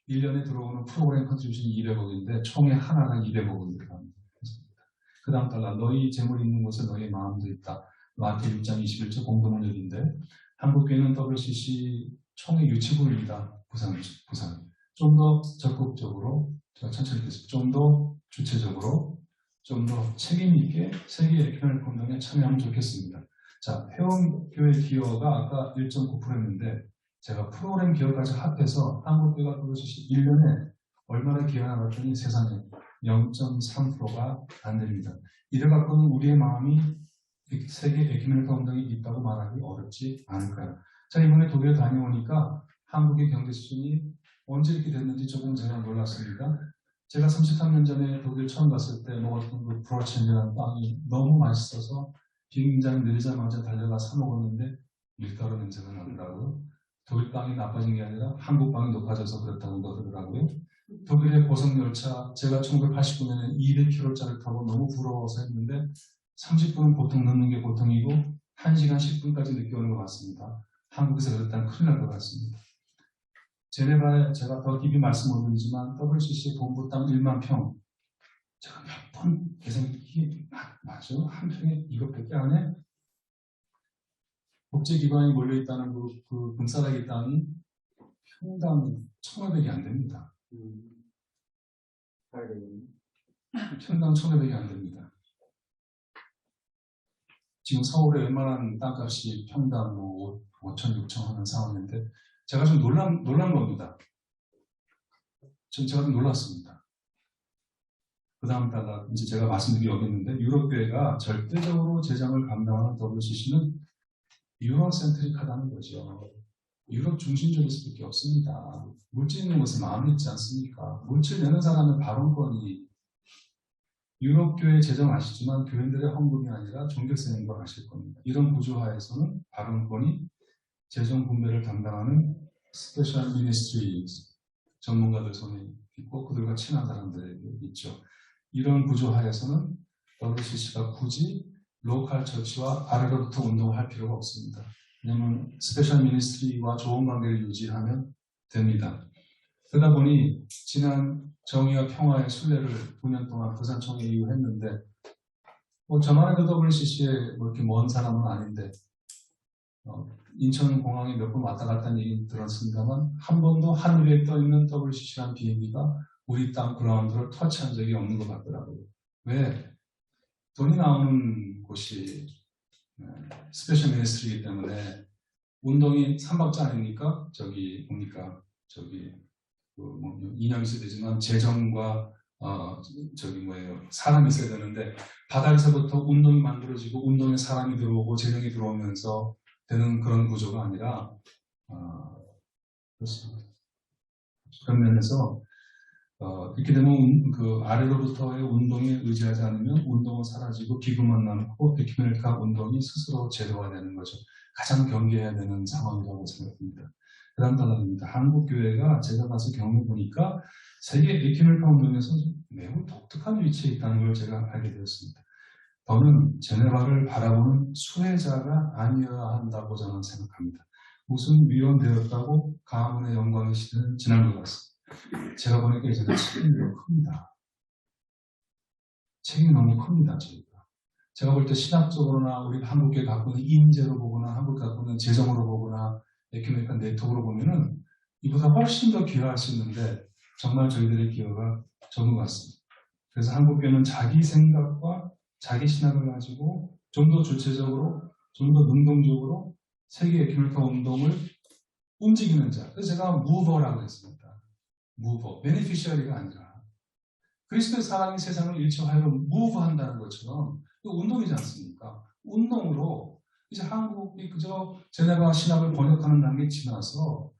1년에 들어오는 프로그램 컨트리뷰션이 200억인데 총회 하나가 200억이 들어갑니다. 그 다음 달라 너희 재물이 있는 곳에 너희 마음도 있다. 마태 6장 21절 공동문역인데 한국교회는 WCC 총회 유치부입니다. 부산. 좀 더 적극적으로 제가 천천히 했습니다. 좀 더 주체적으로 좀 더 책임있게 세계 에큐메닉 운동에 참여하면 좋겠습니다. 자, 회원교회 기여가 아까 1.9%였는데 제가 프로그램 기여까지 합해서 한국교회가 WCC 1년에 얼마나 기여하나 봤더니 세상에 0.3%가 안 됩니다. 이를 갖고는 우리의 마음이 세계 에큐메닉 운동이 있다고 말하기 어렵지 않을까요? 자, 이번에 독일에 다녀오니까 한국의 경제 수준이 언제 이렇게 됐는지 조금 제가 놀랐습니다. 제가 33년 전에 독일 처음 갔을 때 먹었던 그 브로첸이라는 빵이 너무 맛있어서 비행장에 내리자마자 달려가 사 먹었는데 밀가루 냄새가 나더라고요. 독일 빵이 나빠진 게 아니라 한국 빵이 높아져서 그렇다고 그러더라고요. 독일의 고속열차 제가 1989년에 200km짜리 타고 너무 부러워서 했는데 30분은 보통 넣는 게 보통이고 1시간 10분까지 늦게 오는 것 같습니다. 한국에서 그랬다면 큰일 날 것 같습니다. 제네바에 제가 더 깊이 말씀 못 드리지만 WCC 본부 땅 1만 평 제가 몇 번 계산이 맞아요? 한 평에 이것밖에 안 해? 국제기관이 몰려있다는 그 금싸라기 땅이 평당 1,500이 안 됩니다. 평당 1,500이 안 됩니다. 지금 서울에 웬만한 땅값이 평당 뭐 5천, 6천 하는 상황인데 제가 좀 놀란 겁니다. 제가 좀 놀랐습니다. 그 다음 달라 이제 제가 말씀드리기 어렵는데 유럽교회가 절대적으로 재정을 감당하는 WCC는 유로센트릭하다는 거죠. 유럽 중심적일 수밖에 없습니다. 물질 있는 곳에 마음이 있지 않습니까? 물질 내는 사람은 발언권이 유럽교회 재정 아시지만 교인들의 헌금이 아니라 종교세인 걸 아실 겁니다. 이런 구조하에서는 발언권이 재정 분배를 담당하는 스페셜 미니스트리 전문가들 손에 있고 그들과 친한 사람들에게 있죠. 이런 구조 하에서는 WCC가 굳이 로컬 처치와 아래로부터 운동을 할 필요가 없습니다. 왜냐하면 스페셜 미니스트리와 좋은 관계를 유지하면 됩니다. 그러다 보니 지난 정의와 평화의 순례를 9년 동안 부산총회 이후 했는데 저만 해도 WCC에 뭐 이렇게 먼 사람은 아닌데 인천공항에 몇 번 왔다 갔다는 얘기 들었습니다만 한 번도 하늘에 떠있는 WCC라는 비행기가 우리 땅 그라운드를 터치한 적이 없는 것 같더라고요. 왜? 돈이 나오는 곳이 스페셜 미니스트리이기 때문에 운동이 3박자 아닙니까? 저기 뭡니까? 저기 뭐 인형이 있어야 되지만 재정과 저기 뭐예요? 사람이 있어야 되는데 바닥에서부터 운동이 만들어지고 운동에 사람이 들어오고 재정이 들어오면서 되는 그런 구조가 아니라 그렇습니다. 그런 면에서 이렇게 되면 그 아래로부터의 운동에 의지하지 않으면 운동은 사라지고 기금만 남고 에큐메니카 운동이 스스로 제도화되는 거죠. 가장 경계해야 되는 상황이라고 생각합니다. 그 다음 단락입니다. 한국교회가 제가 가서 경험해보니까 세계 에큐메니카 운동에서 매우 독특한 위치에 있다는 걸 제가 알게 되었습니다. 저는 제네바를 바라보는 수혜자가 아니어야 한다고 저는 생각합니다. 무슨 위원되었다고 가문의 영광의 시대는 지난 것 같습니다. 제가 보니까 이제는 책임이 너무 큽니다. 책임이 너무 큽니다. 제가 볼 때 신학적으로나 우리 한국에 갖고 있는 인재로 보거나 한국 갖고 있는 재정으로 보거나 에큐메니카 네트워크로 보면은 이보다 훨씬 더 기여할 수 있는데 정말 저희들의 기여가 적은 것 같습니다. 그래서 한국교회는 자기 생각과 자기 신학을 가지고 좀 더 주체적으로 좀 더 능동적으로 세계 에큐메니카 운동을 움직이는 자. 그래서 제가 무버라고 했습니다. 무버, 베네피셔리가 아니라 그리스도의 사랑이 세상을 일처하여 무브한다는 것처럼 운동이지 않습니까? 운동으로 이제 한국이 그저 제네바 신학을 번역하는 단계에 지나서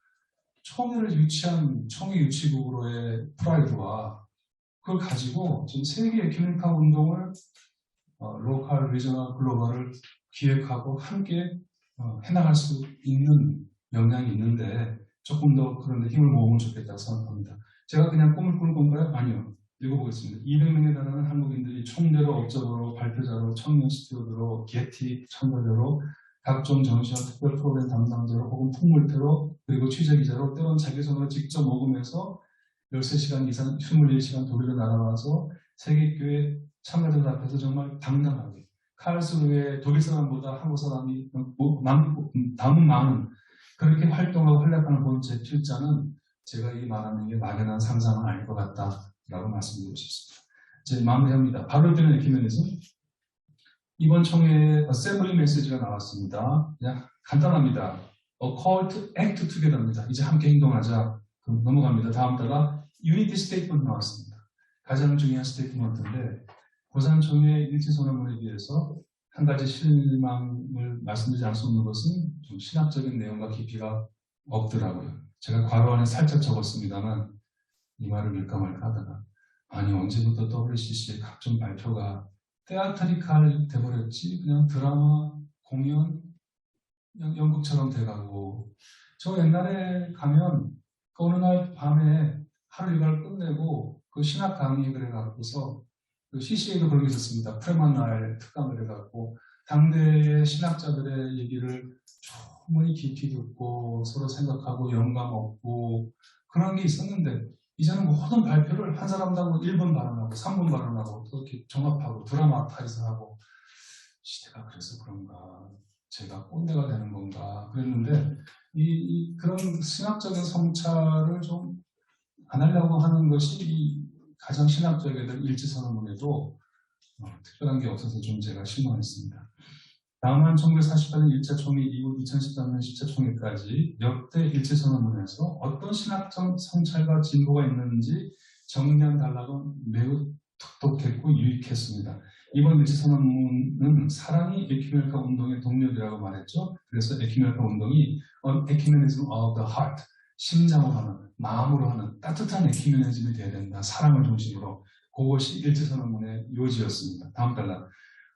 총회를 유치한 총회 유치국으로의 프라이드와 그걸 가지고 지금 세계 에큐메니카 운동을 로컬, 리저널, 글로벌을 기획하고 함께 해나갈 수 있는 역량이 있는데 조금 더 그런 데 힘을 모으면 좋겠다고 생각합니다. 제가 그냥 꿈을 꾸는 건가요? 아니요. 읽어보겠습니다. 200명에 달하는 한국인들이 총대로, 업적으로, 발표자로, 청년 스튜어드로, 게티 참가자로, 각종 전시와 특별 프로그램 담당자로 혹은 풍물태로 그리고 취재기자로 때론 자기 손으로 직접 녹음해서 13시간 이상 24시간 독일에 날아와서 세계교회 참가자들 앞에서 정말 당당하게 칼스루의 독일 사람보다 한국 사람이 남은 많은 그렇게 활동하고 활약하는 본 제 필자는 제가 이 말하는 게 막연한 상상은 아닐 것 같다라고 말씀드리고 싶습니다. 이제 마무리합니다. 바로 되는 에큐메니즘. 이번 총회에 어셈블리 메시지가 나왔습니다. 그냥 간단합니다. A call to act together입니다. 이제 함께 행동하자. 그럼 넘어갑니다. 다음 달가 Unity Statement 나왔습니다. 가장 중요한 스테이트먼트인데 부산총회 일치선언문에 비해서 한 가지 실망을 말씀드리지 않을 수 없는 것은 좀 신학적인 내용과 깊이가 없더라고요. 제가 괄호 안에 살짝 적었습니다만 이 말을 밀까 말까 하다가 아니 언제부터 WCC의 각종 발표가 테아트리칼 돼버렸지? 그냥 드라마, 공연, 그냥 연극처럼 돼가고 저 옛날에 가면 그 어느 날 밤에 하루 일과를 끝내고 그 신학 강의 그래갖고서 그 CCA도 그런 게 있었습니다. 프레만날 특강을 해갖고 당대의 신학자들의 얘기를 충분히 깊이 듣고 서로 생각하고 영감 얻고 그런 게 있었는데 이제는 모든 발표를 한 사람당 1분 발언하고 3분 발언하고 또 이렇게 종합하고 드라마 타이즈하고 시대가 그래서 그런가 제가 꼰대가 되는 건가 그랬는데 그런 신학적인 성찰을 좀 안 하려고 하는 것이 이 가장 신학적인 일치선언문에도 특별한 게 없어서 좀 제가 실망했습니다. 다음은 1948년 1차 총회 이후 2013년 10차 총회까지 역대 일치선언문에서 어떤 신학적 성찰과 진보가 있는지 정리한 단락은 매우 똑똑했고 유익했습니다. 이번 일치선언문은 사랑이 에큐메니카 운동의 동력이라고 말했죠. 그래서 에큐메니카 운동이 에큐메니즘 of the heart, 심장으로 하는, 마음으로 하는 따뜻한 에큐메니즘이 돼야 된다. 사랑을 중심으로. 그것이 일치선언문의 요지였습니다. 다음 단락.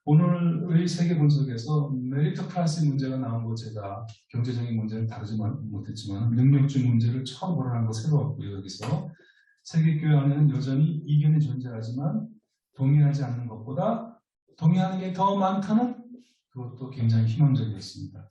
오늘의 세계 분석에서 메리토크라시 문제가 나온 거 제가 경제적인 문제는 다루지 못했지만 능력주의 문제를 처음 거론한 거 새로웠고요. 여기서 세계교회 안에는 여전히 이견이 존재하지만 동의하지 않는 것보다 동의하는 게 더 많다는 그것도 굉장히 희망적이었습니다.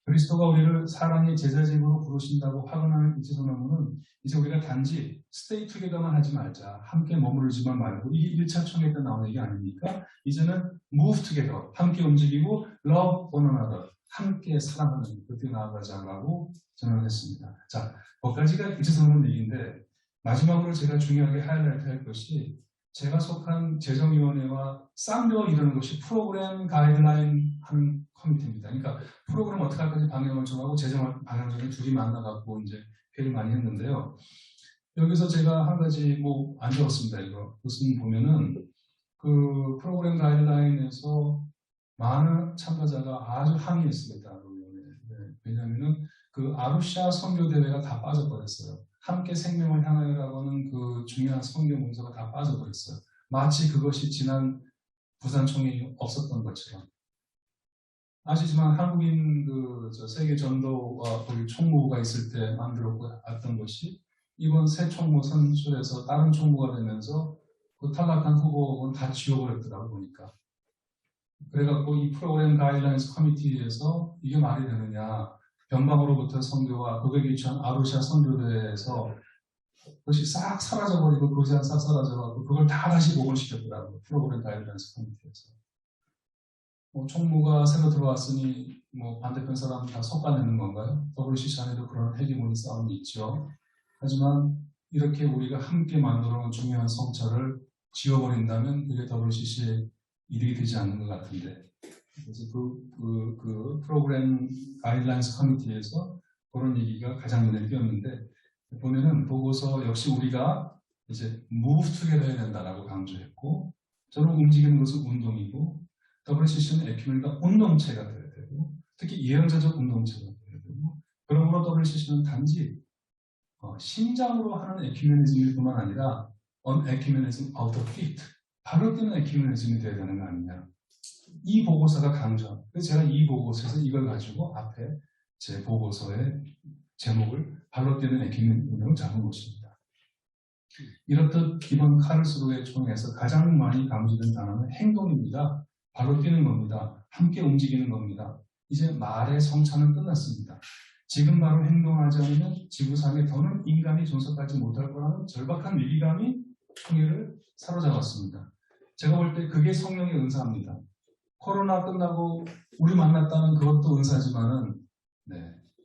그리스도가 우리를 사랑의 제자직으로 부르신다고 확언하는 이제선언문은 이제 우리가 단지 스테이 투게더만 하지 말자, 함께 머무르지만 말고, 이게 1차 총회 때 나오는 얘기 아닙니까? 이제는 move together, 함께 움직이고 love one another, 함께 사랑하는 그때 나아가자라고 전언했습니다. 자, 거기까지가 이제선언문 얘기인데 마지막으로 제가 중요하게 하이라이트 할 것이 제가 속한 재정위원회와 쌍벽을 이루는 것이 프로그램 가이드라인 하는 커미티입니다. 그러니까 프로그램 어떻게 할 건지 방향을 정하고 재정 방향을 둘이 만나갖고 이제 회의를 많이 했는데요. 여기서 제가 한 가지 안 적었습니다. 이거 무슨 보면은 그 프로그램 가이드라인에서 많은 참가자가 아주 항의했습니다. 네. 왜냐하면은 그 아루샤 선교 대회가 다 빠져버렸어요. 함께 생명을 향하여라고 하는 그 중요한 선교 문서가 다 빠져버렸어요. 마치 그것이 지난 부산 총회에 없었던 것처럼. 아시지만 한국인 세계 전도와 거기 총무부가 있을 때 만들었던 것이 이번 새 총무 선출에서 다른 총무가 되면서 그 탈락한 후보는 다 지워버렸더라고 보니까. 그래갖고 이 프로그램 가이드라인스 커미티에서 이게 말이 되느냐. 변방으로부터 선교와 그거에 기초한 아루샤 선교대에서 그것이 싹 사라져버리고 그것이 싹 사라져가지고 그걸 다 다시 복원시켰더라고요. 프로그램 가이드라인스 커미티에서. 총무가 새로 들어왔으니 반대편 사람 다 솎아내는 건가요? WCC 안에도 그런 헤게모니 싸움이 있죠. 하지만 이렇게 우리가 함께 만들어온 중요한 성찰을 지워버린다면 그게 WCC의 이득이 되지 않는 것 같은데. 그래서 그 프로그램 가이드라인스 커미티에서 그런 얘기가 가장 눈에 띄었는데 보면은 보고서 역시 우리가 이제 move together 해야 된다라고 강조했고 저는 움직이는 것은 운동이고 WCC는 에큐메니가 운동체가 되어야 되고 특히 예언자적 운동체가 되어야 되고 그러므로 WCC는 단지 심장으로 하는 에큐메니즘일 뿐만 아니라 on ecumenism of the feet 발로 뛰는 에큐메니즘이 되어야 되는 거 아니냐. 이 보고서가 강조합니다. 그래서 제가 이 보고서에서 이걸 가지고 앞에 제 보고서의 제목을 발로 뛰는 에큐메니즘으로 잡은 것입니다. 이렇듯 이번 카를스루의 총회에서 가장 많이 강조된 단어는 행동입니다. 발로 뛰는 겁니다. 함께 움직이는 겁니다. 이제 말의 성찬은 끝났습니다. 지금 바로 행동하지 않으면 지구상에 더는 인간이 존속하지 못할 거라는 절박한 위기감이 총회를 사로잡았습니다. 제가 볼 때 그게 성령의 은사입니다. 코로나 끝나고 우리 만났다는 그것도 은사지만은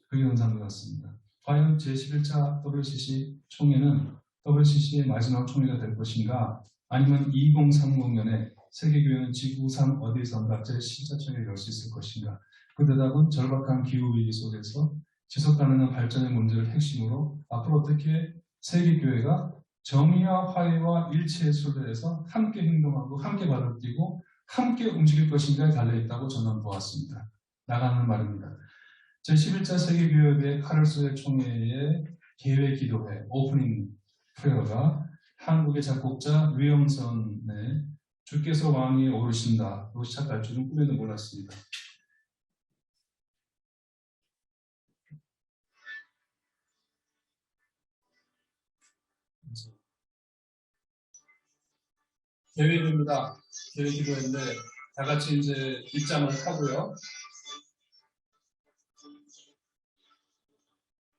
그게 은사인 것 같습니다. 과연 제11차 WCC 총회는 WCC의 마지막 총회가 될 것인가 아니면 2030년에 세계교회는 지구상 어디선가 제14총회를 열 수 있을 것인가 그 대답은 절박한 기후위기 속에서 지속가능한 발전의 문제를 핵심으로 앞으로 어떻게 세계교회가 정의와 화해와 일치의 수도에서 함께 행동하고 함께 발을 뛰고 함께 움직일 것인가에 달려있다고 저는 보았습니다. 나가는 말입니다. 제11차 세계교회대 카를스루의 총회의 개회 기도회 오프닝 프레어가 한국의 작곡자 류영선의 주께서 왕위에 오르신다로 시작할 줄은 꿈에도 몰랐습니다. 개회기도입니다. 개회기도인데 다 같이 이제 입장을 하고요.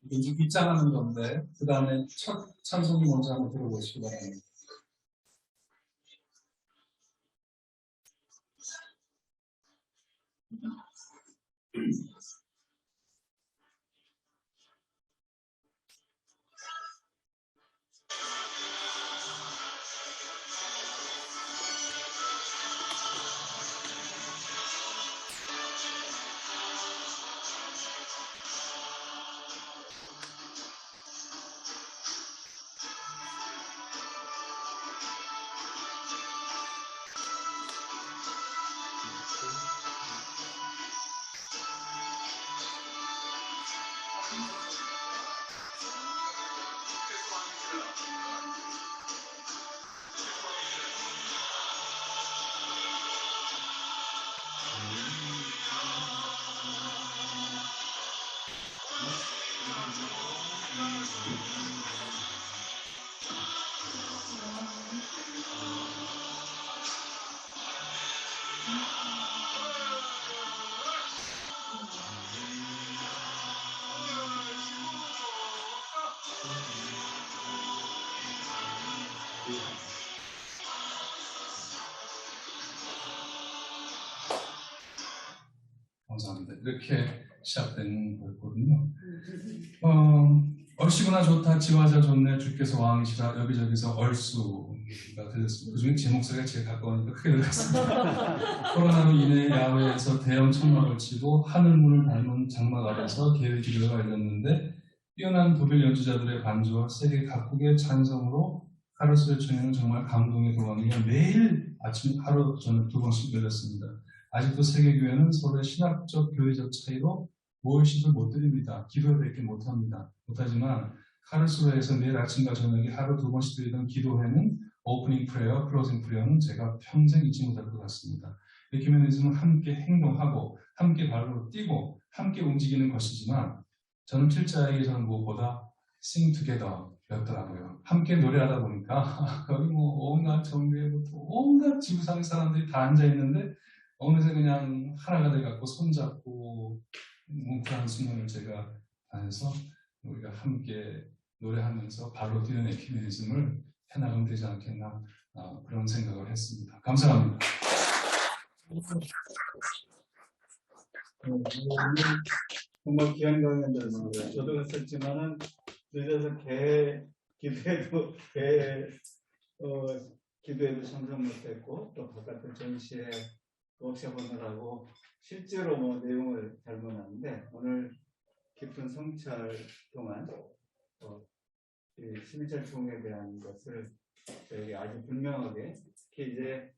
이제 입장하는 건데 그 다음에 첫 찬송이 먼저 한번 들어보시기 바랍니다. 이렇게 시작된 거였거든요. 얼씨구나 좋다 지화자 좋네 주께서 왕이시라 여기저기서 얼쑤가 들렸습니다. 그중에 제 목소리가 제일 가까우니까 크게 들렸습니다. 코로나로 인해 야외에서 대형 천막을 치고 하늘문을 닮은 장막 아래서 대회기를 열렸는데 뛰어난 독일 연주자들의 반주와 세계 각국의 찬성으로 카르스의 총회는 정말 감동의 도망이며 매일 아침 하루 저녁 2번씩 열렸습니다. 아직도 세계교회는 서로의 신학적 교회적 차이로 무엇이도 못 드립니다. 기도회밖에 못합니다. 못하지만 카르스로에서 매일 아침과 저녁에 하루 2번씩 드리던 기도회는 오프닝 프레어, 클로징 프레어는 제가 평생 잊지 못할 것 같습니다. 에큐메니즘은 함께 행동하고 함께 발로 뛰고 함께 움직이는 것이지만 저는 필자에게서는 무엇보다 sing together 였더라고요. 함께 노래하다 보니까 거기 뭐 온갖 정교회부터 온갖 지구상의 사람들이 다 앉아있는데 어느새 그냥 하나가 돼갖고 손잡고 뭉클한 순간을 제가 안에서 우리가 함께 노래하면서 발로 뛰는 에큐메니즘을 해나가면 되지 않겠나 그런 생각을 했습니다. 감사합니다. 정말 귀한 강연들입니다. 저도 했었지만은 늦어서 기도에도 참석 못했고 또 바깥에 전시회 워크숍 오느라고 실제로 뭐 내용을 잘 몰랐는데 오늘 깊은 성찰 동안 이 11차 총회에 대한 것을 저희 아주 분명하게 특히 이제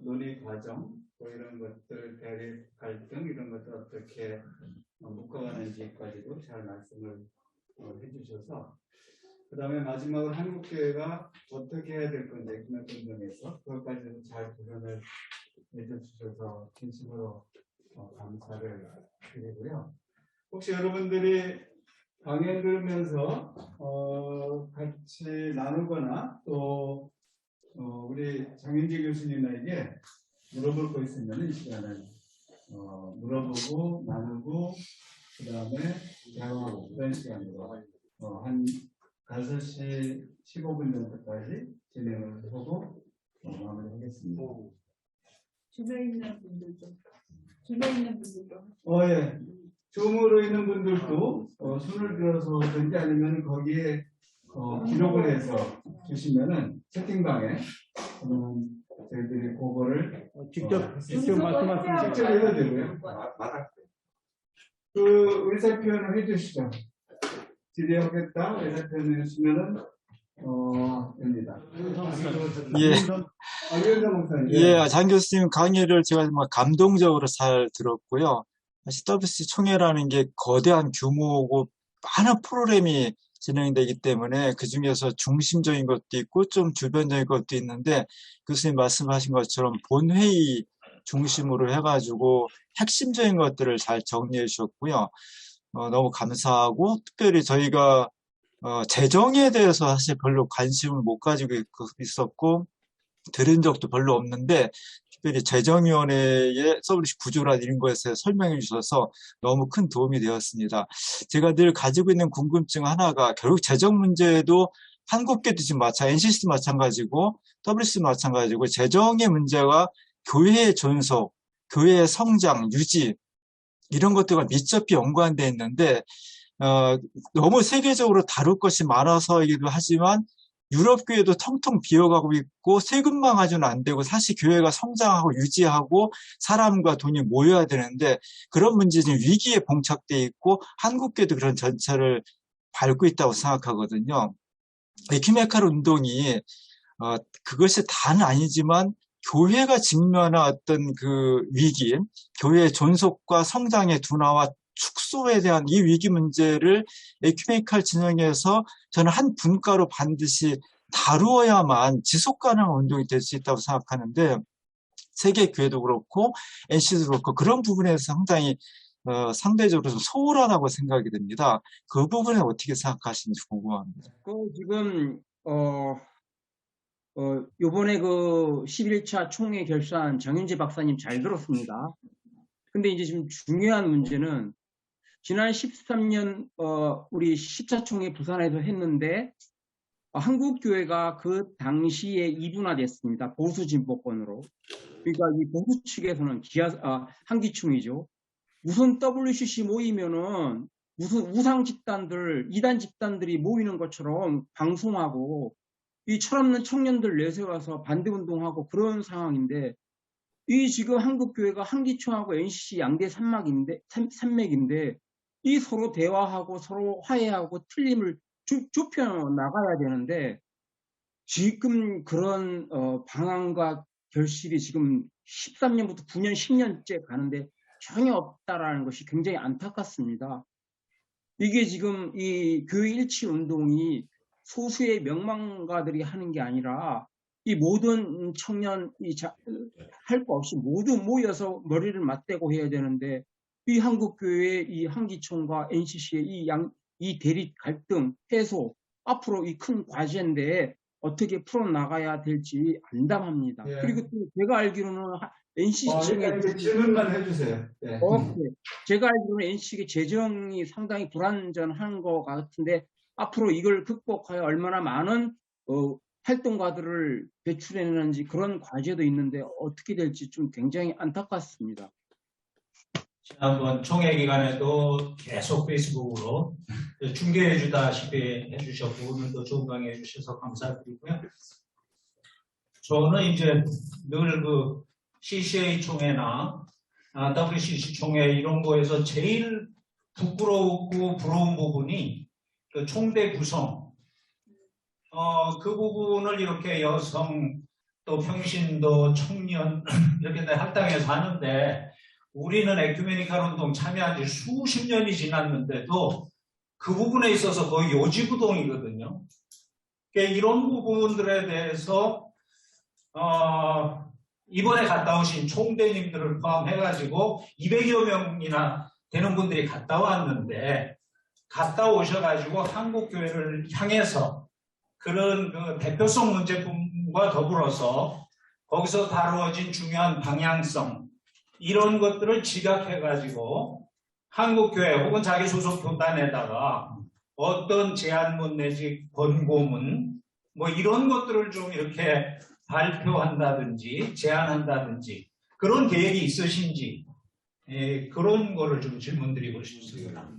논의 과정 뭐 이런 것들 대립 갈등 이런 것들 어떻게 묶어가는지까지도 잘 말씀을 해주셔서 그 다음에 마지막으로 한국교회가 어떻게 해야 될 건지 기념운동에서 그것까지도 잘 구현을 해주셔서 진심으로 감사를 드리고요. 혹시 여러분들이 강연 들으면서 같이 나누거나 또 우리 장윤지 교수님에게 물어볼 거 있으면 이 시간을 물어보고 나누고 그 다음에 대화하고 그런 시간으로 한 5시 15분 정도까지 진행을 하고 마무리하겠습니다. 주변에 있는 분들도 예. 줌으로 있는 분들도 손을 들어서든지 아니면 거기에 기록을 해서 주시면은 채팅방에 저희들이 그거를 직접 말씀하시면 직접 해도 되고요. 그 의사 표현을 해주시죠. 질의하겠다 의사 표현을 해주시면은 됩니다. 예, 장 교수님 강의를 제가 정말 감동적으로 잘 들었고요. CWC 총회라는 게 거대한 규모고 많은 프로그램이 진행되기 때문에 그 중에서 중심적인 것도 있고 좀 주변적인 것도 있는데 교수님 말씀하신 것처럼 본회의 중심으로 해가지고 핵심적인 것들을 잘 정리해 주셨고요. 너무 감사하고 특별히 저희가 재정에 대해서 사실 별로 관심을 못 가지고 있었고 들은 적도 별로 없는데 특별히 재정위원회의 서울시 구조라는 이런 것에 설명해 주셔서 너무 큰 도움이 되었습니다. 제가 늘 가지고 있는 궁금증 하나가 결국 재정 문제도 한국교도 지금 NCC도 마찬가지고 WC도 마찬가지고 재정의 문제가 교회의 존속, 교회의 성장, 유지 이런 것들과 밀접히 연관되어 있는데 너무 세계적으로 다룰 것이 많아서이기도 하지만 유럽 교회도 텅텅 비어가고 있고 세금만 가지고는 안 되고 사실 교회가 성장하고 유지하고 사람과 돈이 모여야 되는데 그런 문제는 위기에 봉착돼 있고 한국 교회도 그런 전철을 밟고 있다고 생각하거든요. 에큐메니칼 운동이 그것이 다는 아니지만 교회가 직면한 어떤 그 위기, 교회의 존속과 성장의 둔화와 축소에 대한 이 위기 문제를 에큐메니칼 진영에서 저는 한 분과로 반드시 다루어야만 지속 가능한 운동이 될 수 있다고 생각하는데 세계 교회도 그렇고 NC도 그렇고 그런 부분에서 상당히 상대적으로 좀 소홀하다고 생각이 됩니다. 그 부분에 어떻게 생각하시는지 궁금합니다. 지금 요번에 그 11차 총회 결산 정윤재 박사님 잘 들었습니다. 근데 이제 지금 중요한 문제는 지난 13년 우리 10차 총회 부산에서 했는데 한국교회가 그 당시에 이분화됐습니다. 보수 진보권으로. 그러니까 이 보수 측에서는 한기총이죠. 무슨 WCC 모이면은 무슨 우상 집단들, 이단 집단들이 모이는 것처럼 방송하고 이 철없는 청년들 내세워서 반대운동하고 그런 상황인데 이 지금 한국교회가 한기총하고 NCC 양대 산맥인데 이 서로 대화하고 서로 화해하고 틀림을 좁혀 나가야 되는데 지금 그런 방안과 결실이 지금 13년부터 9년, 10년째 가는데 전혀 없다라는 것이 굉장히 안타깝습니다. 이게 지금 이 교회 일치 운동이 소수의 명망가들이 하는 게 아니라 이 모든 청년 할 거 없이 모두 모여서 머리를 맞대고 해야 되는데 이 한국교회 이 한기총과 NCC의 이 대립 갈등 해소 앞으로 이 큰 과제인데 어떻게 풀어나가야 될지 안담합니다. 예. 그리고 또 제가 알기로는 NCC의 일단 질문만 해주세요. 예. 제가 알기로는 NCC의 재정이 상당히 불안전한 것 같은데 앞으로 이걸 극복하여 얼마나 많은 활동가들을 배출해내는지 그런 과제도 있는데 어떻게 될지 좀 굉장히 안타깝습니다. 지난번 총회 기간에도 계속 페이스북으로 중계해주다시피 해주셨고 오늘도 좋은 강의 해주셔서 감사드리고요. 저는 이제 늘 그 CCA 총회나 WCC 총회 이런 거에서 제일 부끄럽고 부러운 부분이 그 총대 구성. 그 부분을 이렇게 여성 또 평신도 청년 이렇게 다 할당해서 하는데 우리는 에큐메니칼 운동 참여한 지 수십 년이 지났는데도 그 부분에 있어서 거의 요지부동이거든요. 그러니까 이런 부분들에 대해서 이번에 갔다 오신 총대님들을 포함해가지고 200여 명이나 되는 분들이 갔다 왔는데 갔다 오셔가지고 한국교회를 향해서 그런 그 대표성 문제품과 더불어서 거기서 다루어진 중요한 방향성 이런 것들을 지각해가지고 한국교회 혹은 자기 소속 교단에다가 어떤 제안문 내지 권고문 뭐 이런 것들을 좀 이렇게 발표한다든지 제안한다든지 그런 계획이 있으신지 그런 거를 좀 질문드리고 싶습니다.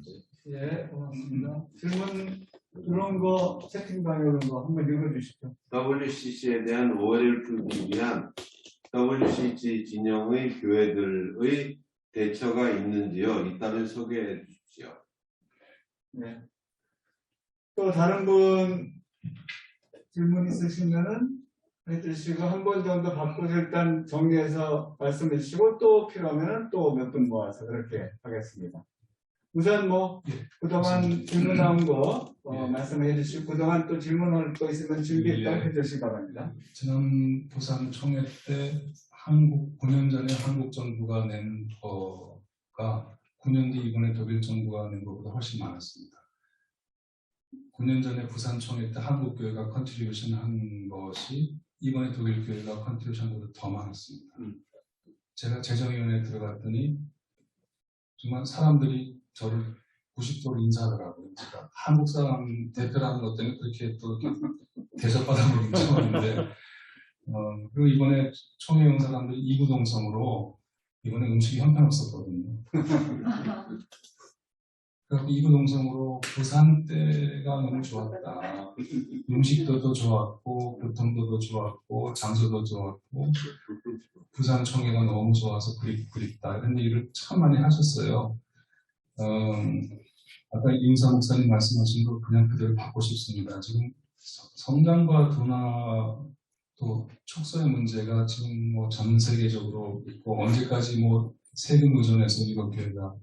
예, 고맙습니다. 질문 그런 거 채팅방에 오는 거 한번 읽어주시죠. WCC에 대한 오해를 풀기 위한 WCC 진영의 교회들의 대처가 있는지요? 있다면 소개해 주십시오. 네. 또 다른 분 질문 있으시면은 해주시고 한 번 정도 바꿔서 일단 정리해서 말씀해 주시고 또 필요하면은 또 몇 분 모아서 그렇게 하겠습니다. 우선 뭐 그동안 질문 나온 거 말씀해 주시고 그동안 또 질문할 거 있으면 준비 딱 해주시기 바랍니다. 지난 부산 총회 때 9년 전에 한국 정부가 낸 거가 9년 뒤 이번에 독일 정부가 낸 것보다 훨씬 많았습니다. 9년 전에 부산 총회 때 한국 교회가 컨트리뷰션 한 것이 이번에 독일 교회가 컨트리뷰션 한 것보다 더 많았습니다. 제가 재정위원회에 들어갔더니 정말 사람들이 저를 90도로 인사하더라고요. 제가 한국 사람 대표라는 것 때문에 그렇게 또 대접받아보는 인정하는데 그리고 이번에 총회 온 사람들이 이구동성으로 이번에 음식이 형편없었거든요. 그래서 이구동성으로 부산 때가 너무 좋았다. 음식도 좋았고 교통도 좋았고 장소도 좋았고 부산 총회가 너무 좋아서 그립다 이런 얘기를 참 많이 하셨어요. 아까 임사 목사님 말씀하신 거 그냥 그대로 받고 싶습니다. 지금 성장과 둔화 또 촉소의 문제가 지금 뭐 전 세계적으로 있고 언제까지 뭐 세금 의존해서 이번 교회가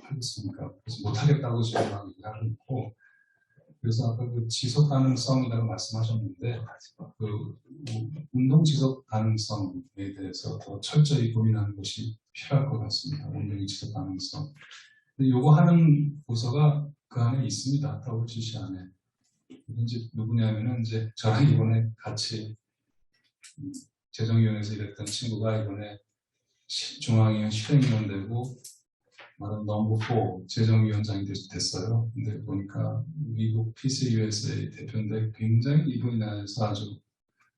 하겠습니까? 그래서 못하겠다고 지금 막 얘기하고 있고 그래서 아까 그 지속 가능성이라고 말씀하셨는데 그 운동 지속 가능성에 대해서 더 철저히 고민하는 것이 필요할 것 같습니다. 운동의 지속 가능성. 근데 요거 하는 부서가 그 안에 있습니다. WCC 안에. 이제 누구냐면은 이제 저랑 이번에 같이 재정위원회에서 일했던 친구가 이번에 중앙위원 실행위원 되고 넘버 4 재정위원장이 됐어요. 근데 보니까 미국 PCUSA 대표인데 굉장히 이분에 대해서 아주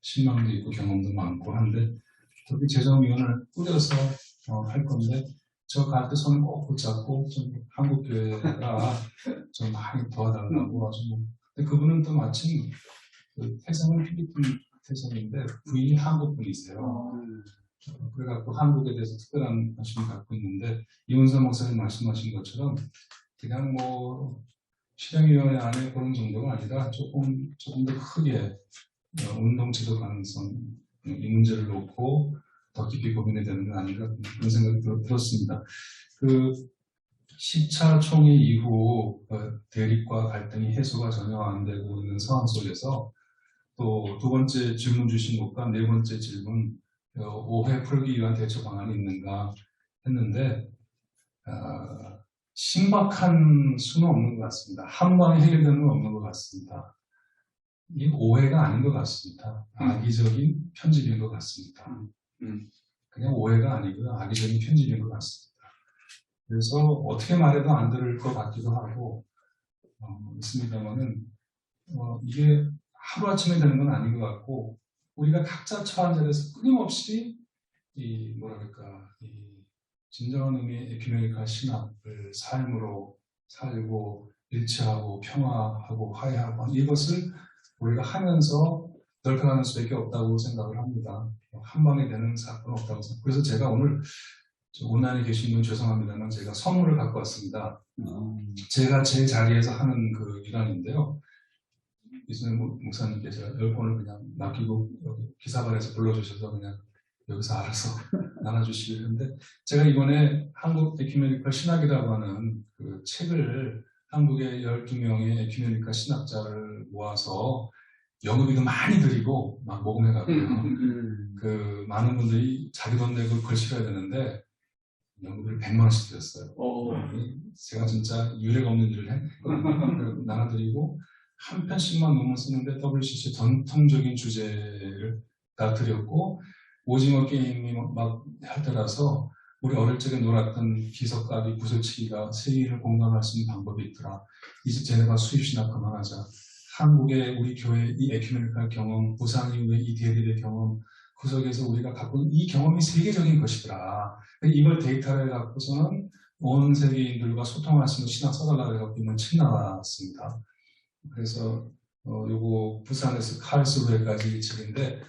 신망도 있고 경험도 많고 한데 특히 재정위원을 꾸려서 할 건데 저 갈 때 손을 꼭 붙잡고 좀 한국교회가 좀 많이 도와달라고 아주 뭐. 근데 그분은 또 마침 그 태생은 필리핀 태생인데 부인이 한국 분이세요. 그래갖고 한국에 대해서 특별한 관심을 갖고 있는데 이문서 목사님 말씀하신 것처럼 그냥 뭐 실행위원회 안에 그런 정도가 아니라 조금 더 크게 운동체도 가능성 이 문제를 놓고 더 깊이 고민해야 되는 건 아닌가 그런 생각이 들었습니다. 그 10차 총회 이후 대립과 갈등이 해소가 전혀 안 되고 있는 상황 속에서 또 두 번째 질문 주신 것과 네 번째 질문 오해 풀기 위한 대처 방안이 있는가 했는데 신박한 수는 없는 것 같습니다. 한 방에 해결되는 건 없는 것 같습니다. 이 오해가 아닌 것 같습니다. 악의적인 편집인 것 같습니다. 그냥 오해가 아니고요. 악의적인 편집인 것 같습니다. 그래서 어떻게 말해도 안 들을 것 같기도 하고 있습니다만은 이게 하루아침에 되는 건 아닌 것 같고 우리가 각자 처한 자리에서 끊임없이 이 진정한 의미의 에큐메니컬 신학을 삶으로 살고 일치하고 평화하고 화해하고 이것을 우리가 하면서 넓혀가는 수밖에 없다고 생각을 합니다. 한 방에 되는 사건은 없다고 생각합니다. 그래서 제가 오늘 온라인에 계신 분 죄송합니다만 제가 선물을 갖고 왔습니다. 제가 제 자리에서 하는 그 일환인데요. 이순영 목사님께서 10권을 그냥 맡기고 기사반에서 불러주셔서 그냥 여기서 알아서 나눠주시길 했는데 제가 이번에 한국 에큐메니컬 신학이라고 하는 그 책을 한국의 12명의 에큐메니컬 신학자를 모아서 연구비도 많이 드리고 막 모금해가고요. 그 많은 분들이 자기 돈 내고 글 실어야 되는데 연구비를 100만 원씩 드렸어요. 제가 진짜 유례가 없는 일을 나눠드리고 한 편씩만 논문 쓰는데 WCC 전통적인 주제를 다 드렸고 오징어 게임이 막 할 때라서 우리 어릴 적에 놀았던 비석가비 구슬치기가 세계인을 공감할 수 있는 방법이 있더라. 이제 쟤네가 수입신학 그만하자. 한국의 우리 교회 이 에큐메니컬 경험, 부산 이후의 이 대립의 경험, 그 속에서 우리가 갖고 있는 이 경험이 세계적인 것이더라. 이걸 데이터를 갖고서는 온 세계인들과 소통할 수 있는 신학 써달라고 해갖고 있는 책 나왔습니다. 그래서 요거 부산에서 칼스루에까지 책인데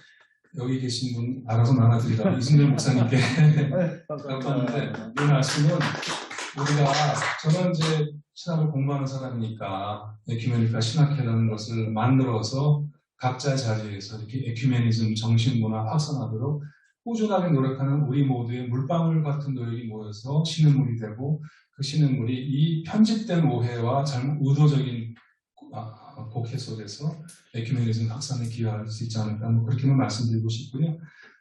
여기 계신 분 알아서 나눠드리라고 이순영 목사님께 갖았는데 이 말씀은 우리가 저는 이제 신학을 공부하는 사람이니까 에큐메니컬 신학회라는 것을 만들어서 각자의 자리에서 이렇게 에큐메니즘 정신문화 확산하도록 꾸준하게 노력하는 우리 모두의 물방울 같은 노력이 모여서 신흥물이 되고 그 신흥물이 이 편집된 오해와 잘못 의도적인 곡해 속에서 에큐메니즘 확산에 기여할 수 있지 않을까 뭐 그렇게만 말씀드리고 싶고요.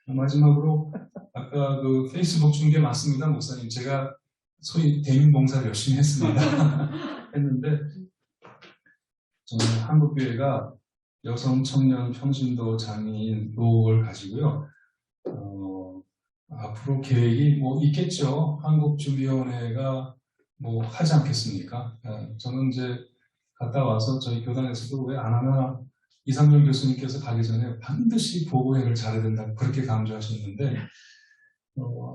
마지막으로 아까 그 페이스북 중계 맞습니다, 목사님. 제가 소위 대민봉사를 열심히 했습니다. 했는데 저는 한국교회가 여성, 청년, 평신도, 장애인, 노을 가지고요. 앞으로 계획이 뭐 있겠죠. 한국준비위원회가 뭐 하지 않겠습니까? 저는 이제 갔다 와서 저희 교단에서도 왜 안 하나 이상준 교수님께서 가기 전에 반드시 보고회를 잘해야 된다고 그렇게 강조하셨는데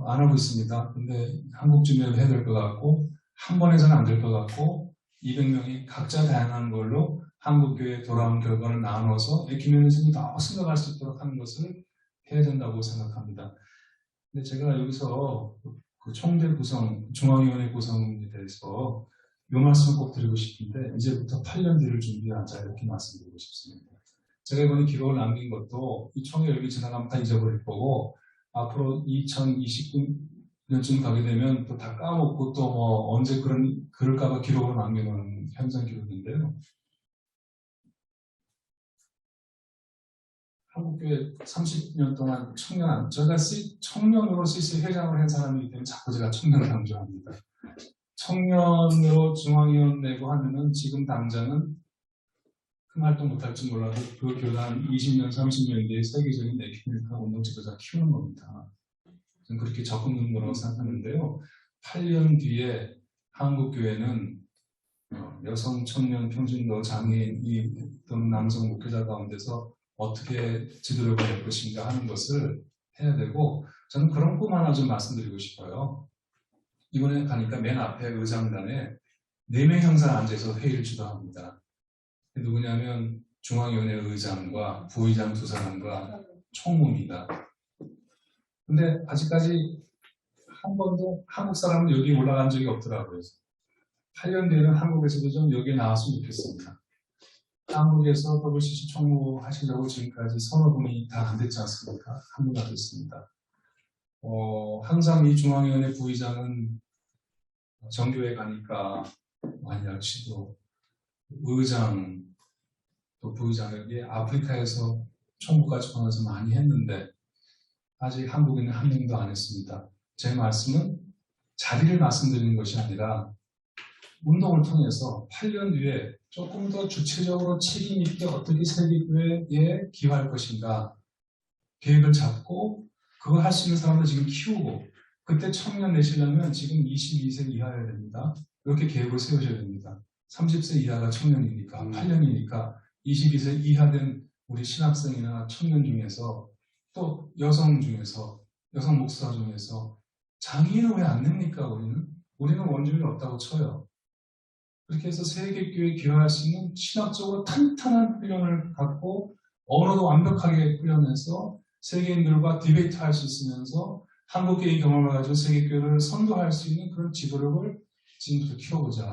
안 하고 있습니다. 근데 한국준비위원회 해야 될 것 같고 한 번에서는 안 될 것 같고 200명이 각자 다양한 걸로 한국교회에 돌아온 결과를 나눠서 에큐메니즘이 더 생각할 수 있도록 하는 것을 해야 된다고 생각합니다. 근데 제가 여기서 그 총대 구성, 중앙위원회 구성에 대해서 이 말씀을 꼭 드리고 싶은데 이제부터 8년 뒤를 준비하자 이렇게 말씀드리고 싶습니다. 제가 이번에 기록을 남긴 것도 이 총회 열기 지나가면 다 잊어버릴 거고 앞으로 2029년쯤 가게 되면 또 다 까먹고 또 뭐 언제 그럴까봐 기록을 남겨놓은 현장 기록인데요. 한국교회 30년 동안 제가 청년으로 CC 회장을 한 사람이기 때문에 자꾸 제가 청년을 강조합니다. 청년으로 중앙위원 내고 하면은 지금 당장은 큰 활동 못할지 몰라도 그 교단 20년, 30년 뒤에 세계적인 에큐메니컬 운동 지도자 키우는 겁니다. 저는 그렇게 접근하는 거라고 생각하는데요. 8년 뒤에 한국교회는 여성, 청년, 평신도, 장애인 또는 남성 목회자 가운데서 어떻게 지도력을 낼 것인가 하는 것을 해야 되고 저는 그런 꿈 하나 좀 말씀드리고 싶어요. 이번에 가니까 맨 앞에 의장단에 4명 형사 앉아서 회의를 주도합니다. 누구냐면 중앙위원회 의장과 부의장 2사람과 총무입니다. 근데 아직까지 한 번도 한국 사람은 여기 올라간 적이 없더라고요. 8년 뒤에는 한국에서도 좀 여기 나왔으면 좋겠습니다. 한국에서 WCC 총무 하시려고 지금까지 서너 분이 다 안 됐지 않습니까? 한 분도 안 됐습니다. 항상 이 중앙위원회 부의장은 정교회 가니까 많이 알지도 의장 또 부의장에게 아프리카에서 총무까지 보내서 많이 했는데 아직 한국에는 한 명도 안 했습니다. 제 말씀은 자리를 말씀드리는 것이 아니라 운동을 통해서 8년 뒤에 조금 더 주체적으로 책임 있게 어떻게 세계교회에 기여할 것인가 계획을 잡고 그걸 할 수 있는 사람들 지금 키우고 그때 청년 내시려면 지금 22세 이하여야 됩니다. 이렇게 계획을 세우셔야 됩니다. 30세 이하가 청년이니까 8년이니까 22세 이하 된 우리 신학생이나 청년 중에서 또 여성 중에서 여성 목사 중에서 장애인은 왜 안 냅니까? 우리는 원주민이 없다고 쳐요. 그렇게 해서 세계교회에 기여할 수 있는 신학적으로 탄탄한 훈련을 갖고 언어도 완벽하게 훈련해서 세계인들과 디베이트 할 수 있으면서 한국교회의 경험을 가지고 세계교회를 선도할 수 있는 그런 지도력을 지금부터 키워보자.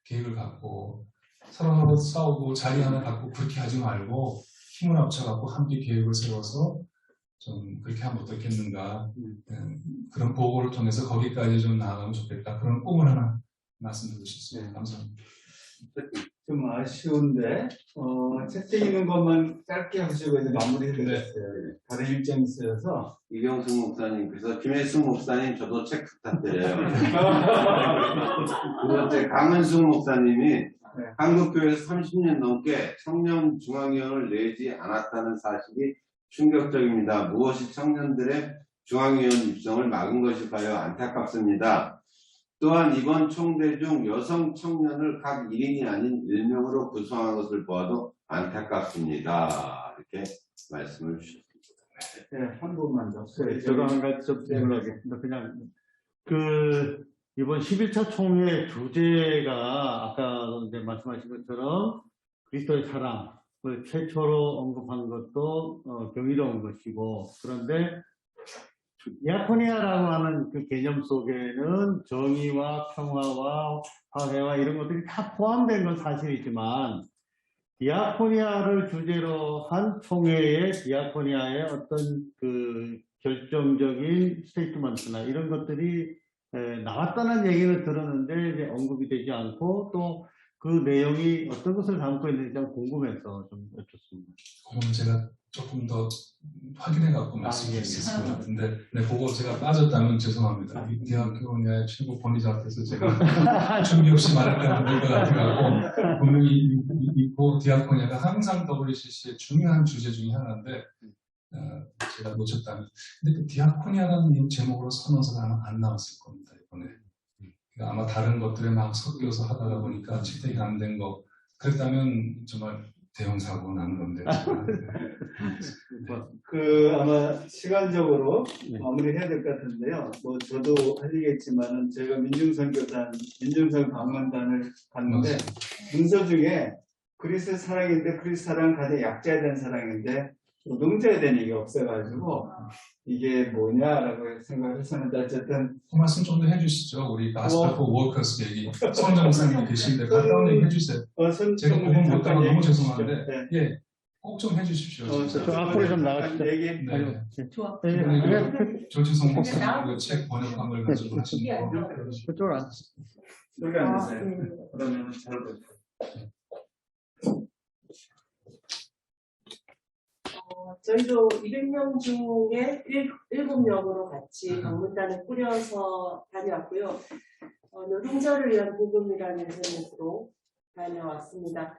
계획을 갖고 서로 싸우고 자리 하나 갖고 그렇게 하지 말고 힘을 합쳐갖고 함께 계획을 세워서 좀 그렇게 하면 어떻겠는가. 그런 보고를 통해서 거기까지 좀 나아가면 좋겠다. 그런 꿈을 하나 말씀드리고 싶습니다. 감사합니다. 좀 아쉬운데 채택 있는 것만 짧게 하시고 이제 마무리해드렸어요. 다른 일정이 있어서 이경승 목사님께서 김혜숙 목사님 저도 책 부탁드려요. 두 번째 강은숙 목사님이 한국교회에서 30년 넘게 청년 중앙위원을 내지 않았다는 사실이 충격적입니다. 무엇이 청년들의 중앙위원 입성을 막은 것일까요? 안타깝습니다. 또한 이번 총대 중 여성 청년을 각 1인이 아닌 1명으로 구성한 것을 보아도 안타깝습니다. 이렇게 말씀을 주셨습니다. 네, 한 분만 더. 제가 한 가지 좀 질문하겠습니다. 그냥 이번 11차 총회 주제가 아까 이제 말씀하신 것처럼 그리스도의 사랑을 최초로 언급한 것도 경이로운 것이고, 그런데 디아코니아라고 하는 그 개념 속에는 정의와 평화와 화해와 이런 것들이 다 포함된 건 사실이지만, 디아코니아를 주제로 한 총회의 디아코니아의 어떤 그 결정적인 스테이트먼트나 이런 것들이 나왔다는 얘기를 들었는데 이제 언급이 되지 않고 또 그 내용이 어떤 것을 담고 있는지 좀 궁금해서 좀 여쭙습니다. 그건 제가 조금 더 확인해갖고 말씀드릴 수 있을 것 같은데, 그거 제가 빠졌다면 죄송합니다. 이 디아코니아의 최고 권위자 앞에서 제가 준비 없이 말할까 될 것 같아요. 분명히 이 디아코니아가 항상 WCC의 중요한 주제 중에 하나인데, 제가 놓쳤다면. 근데 그 디아코니아라는 제목으로 선언서가 안 나왔을 겁니다, 이번에. 아마 다른 것들에 막 섞여서 하다가 보니까 채택이 안 된 거. 그랬다면 정말 대형 사고가 나는 건데. 아마 시간적으로 마무리해야 될 것 같은데요. 뭐 저도 할 얘기겠지만은 제가 민중선 방문단을 갔는데 문서 중에 그리스도 사랑인데 그리스도 사랑은 가장 약자에 대한 사랑인데 노동자에 대한 얘기가 없어가지고 이게 뭐냐라고 생각을 했었는데 어쨌든 그 말씀 좀 더 해주시죠. 우리 Gospel for Workers 얘기. 선정사님 계신데 가까운 얘기 해주세요. 제가 부분 못하고 너무 죄송한데 예, 꼭 좀 해주십시오. 저 앞으로 좀 나가시죠. 네. 좋아. 조지성 목사님 책 번역한 걸 가지고 하시는 거. 그쪽으로 앉으세요. 소리 안 되세요. 그러면 잘 됐어요. 저희도 200명 중에 7명으로 같이 방문단을 꾸려서 다녀왔고요. 노동자를 위한 복음이라는 제목으로 다녀왔습니다.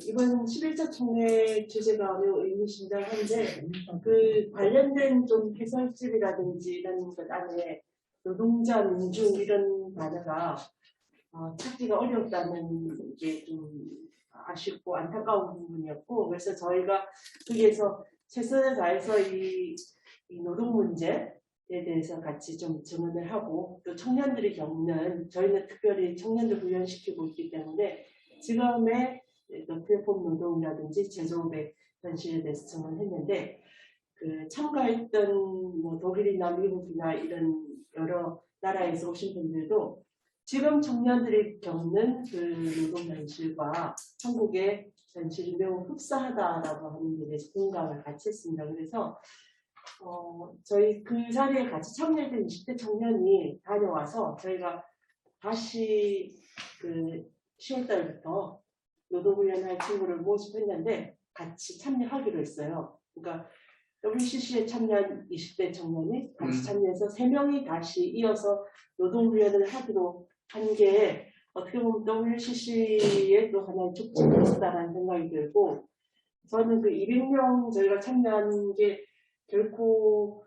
이번 11차 총회 주제가 매우 의미심장한데 관련된 좀 해설집이라든지 이런 것 안에 노동자, 민중 이런 단어가 찾기가 어려웠다는 게 좀 아쉽고 안타까운 부분이었고, 그래서 저희가 거기에서 최선을 다해서 이 노동 문제, 대해서 같이 좀 증언을 하고 또 청년들이 겪는 저희는 특별히 청년들 훈련시키고 있기 때문에 지금의 또 플랫폼 노동이라든지 제조업의 현실에 대해서 증언했는데 그 참가했던 뭐 독일이나 미국이나 이런 여러 나라에서 오신 분들도 지금 청년들이 겪는 그 노동 현실과 한국의 현실이 매우 흡사하다라고 하는 데 대해서 공감을 같이 했습니다. 그래서 저희 그 자리에 같이 참여했던 20대 청년이 다녀와서 저희가 다시 그 10월달부터 노동훈련할 친구를 모집했는데 같이 참여하기로 했어요. 그러니까 WCC에 참여한 20대 청년이 같이 참여해서 3명이 다시 이어서 노동훈련을 하기로 한 게 어떻게 보면 WCC의 또 하나의 촉진이었다라는 생각이 들고 저는 그 200명 저희가 참여한 게 결코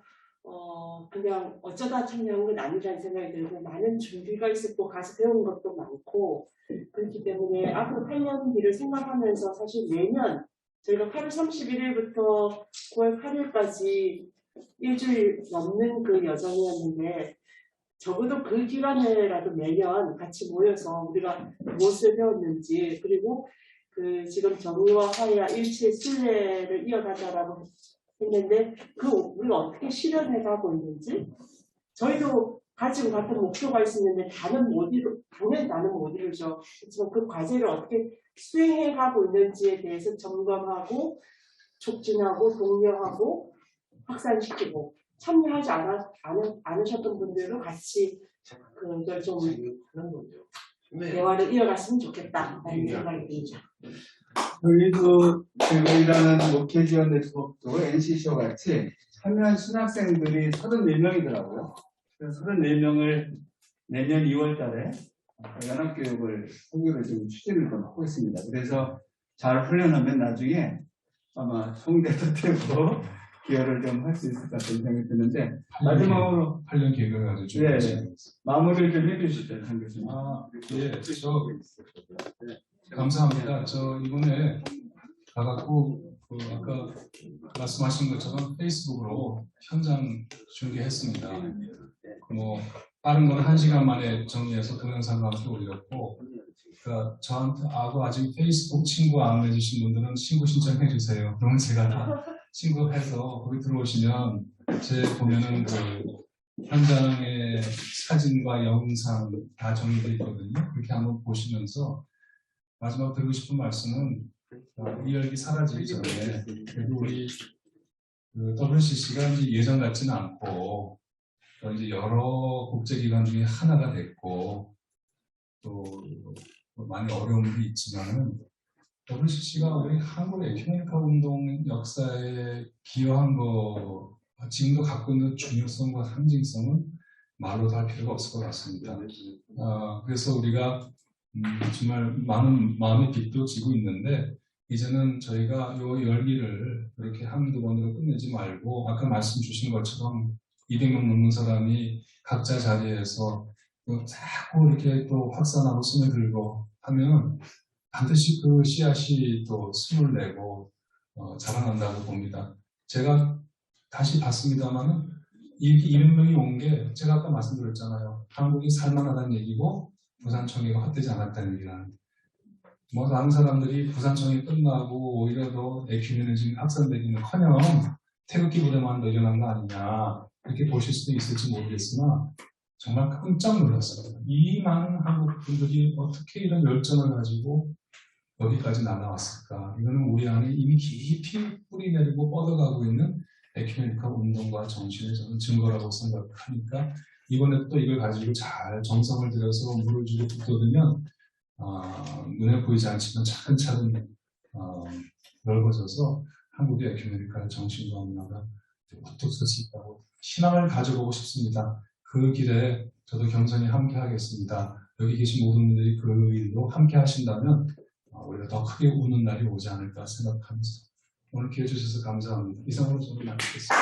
그냥 어쩌다 참여한 건 아니라는 생각이 들고 많은 준비가 있었고 가서 배운 것도 많고 그렇기 때문에 앞으로 8년 뒤를 생각하면서 사실 매년 저희가 8월 31일부터 9월 8일까지 일주일 넘는 그 여정이었는데 적어도 그 기간에라도 매년 같이 모여서 우리가 무엇을 배웠는지 그리고 그 지금 정의와 화해와 일치의 신뢰를 이어가자라고 했는데 그 우리가 어떻게 실현해 가고 있는지 저희도 가지고 같은 목표가 있었는데 당연히 나는 못 이루죠. 그렇지만 그 과제를 어떻게 수행해 가고 있는지에 대해서 점검하고 촉진하고 독려하고 확산시키고 참여하지 않으셨던 분들도 같이 그걸 좀 대화를 이어갔으면 좋겠다라는 생각이 듭니다. 저희도 저희라는 목회 지원 네트워크도 NCC와 같이 참여한 신학생들이 34명이더라고요. 그래서 34명을 내년 2월 달에 연합교육을 하기로 지금 추진을 좀 하고 있습니다. 그래서 잘 훈련하면 나중에 아마 총대도 되고 기여를 좀 할 수 있을 것 같은 생각이 드는데 마지막으로 8년 계획을 아주 좀 마무리를 좀 해주시죠, 장 교수님. 감사합니다. 저 이번에 가갖고 아까 말씀하신 것처럼 페이스북으로 현장 중계했습니다. 뭐 빠른 건 1시간 만에 정리해서 동영상과 함께 올렸고, 그러니까 저한테 아직 페이스북 친구 안 해주신 분들은 친구 신청해 주세요. 그러면 제가 다 친구해서 거기 들어오시면 제 보면은 그 현장의 사진과 영상 다 정리되어 있거든요. 그렇게 한번 보시면서 마지막 드리고 싶은 말씀은 이 열기 사라지기 전에 그래도 우리 그 WCC가 이제 예전 같지는 않고 또 이제 여러 국제기관 중에 하나가 됐고 또 많이 어려움이 있지만은 WCC가 우리 한국의 에큐메니카 운동 역사에 기여한 거 지금도 갖고 있는 중요성과 상징성은 말로도 할 필요가 없을 것 같습니다. 그래서 우리가 정말 많은 마음의 빚도 지고 있는데 이제는 저희가 이 열기를 이렇게 한두 번으로 끝내지 말고 아까 말씀 주신 것처럼 200명 넘는 사람이 각자 자리에서 자꾸 이렇게 또 확산하고 스며들고 하면 반드시 그 씨앗이 또 숨을 내고 자라난다고 봅니다. 제가 다시 봤습니다만은 이렇게 200명이 온 게 제가 아까 말씀드렸잖아요. 한국이 살만하다는 얘기고 부산청회가 헛되지 않았다는 얘기라는. 뭐 다른 사람들이 부산청회 끝나고 오히려 더 에큐메니즘 확산되기는커녕 태극기보다만 더 일어난 거 아니냐 이렇게 보실 수도 있을지 모르겠으나 정말 깜짝 놀랐습니다. 이 많은 한국 분들이 어떻게 이런 열정을 가지고 여기까지 날아왔을까? 이거는 우리 안에 이미 깊이 뿌리 내리고 뻗어가고 있는 에큐메니카 운동과 정신의 저는 증거라고 생각하니까 이번에 또 이걸 가지고 잘 정성을 들여서 물을 주고 붙들으면 눈에 보이지 않지만 차근차근 넓어져서 한국의 에큐메니카의 정신과 문화가 우뚝 설 수 있다고 희망을 가져보고 싶습니다. 그 길에 저도 경선히 함께 하겠습니다. 여기 계신 모든 분들이 그 일로 함께 하신다면 오히려 더 크게 우는 날이 오지 않을까 생각하면서 오늘 기회 주셔서 감사합니다. 이상으로 저는 마치겠습니다.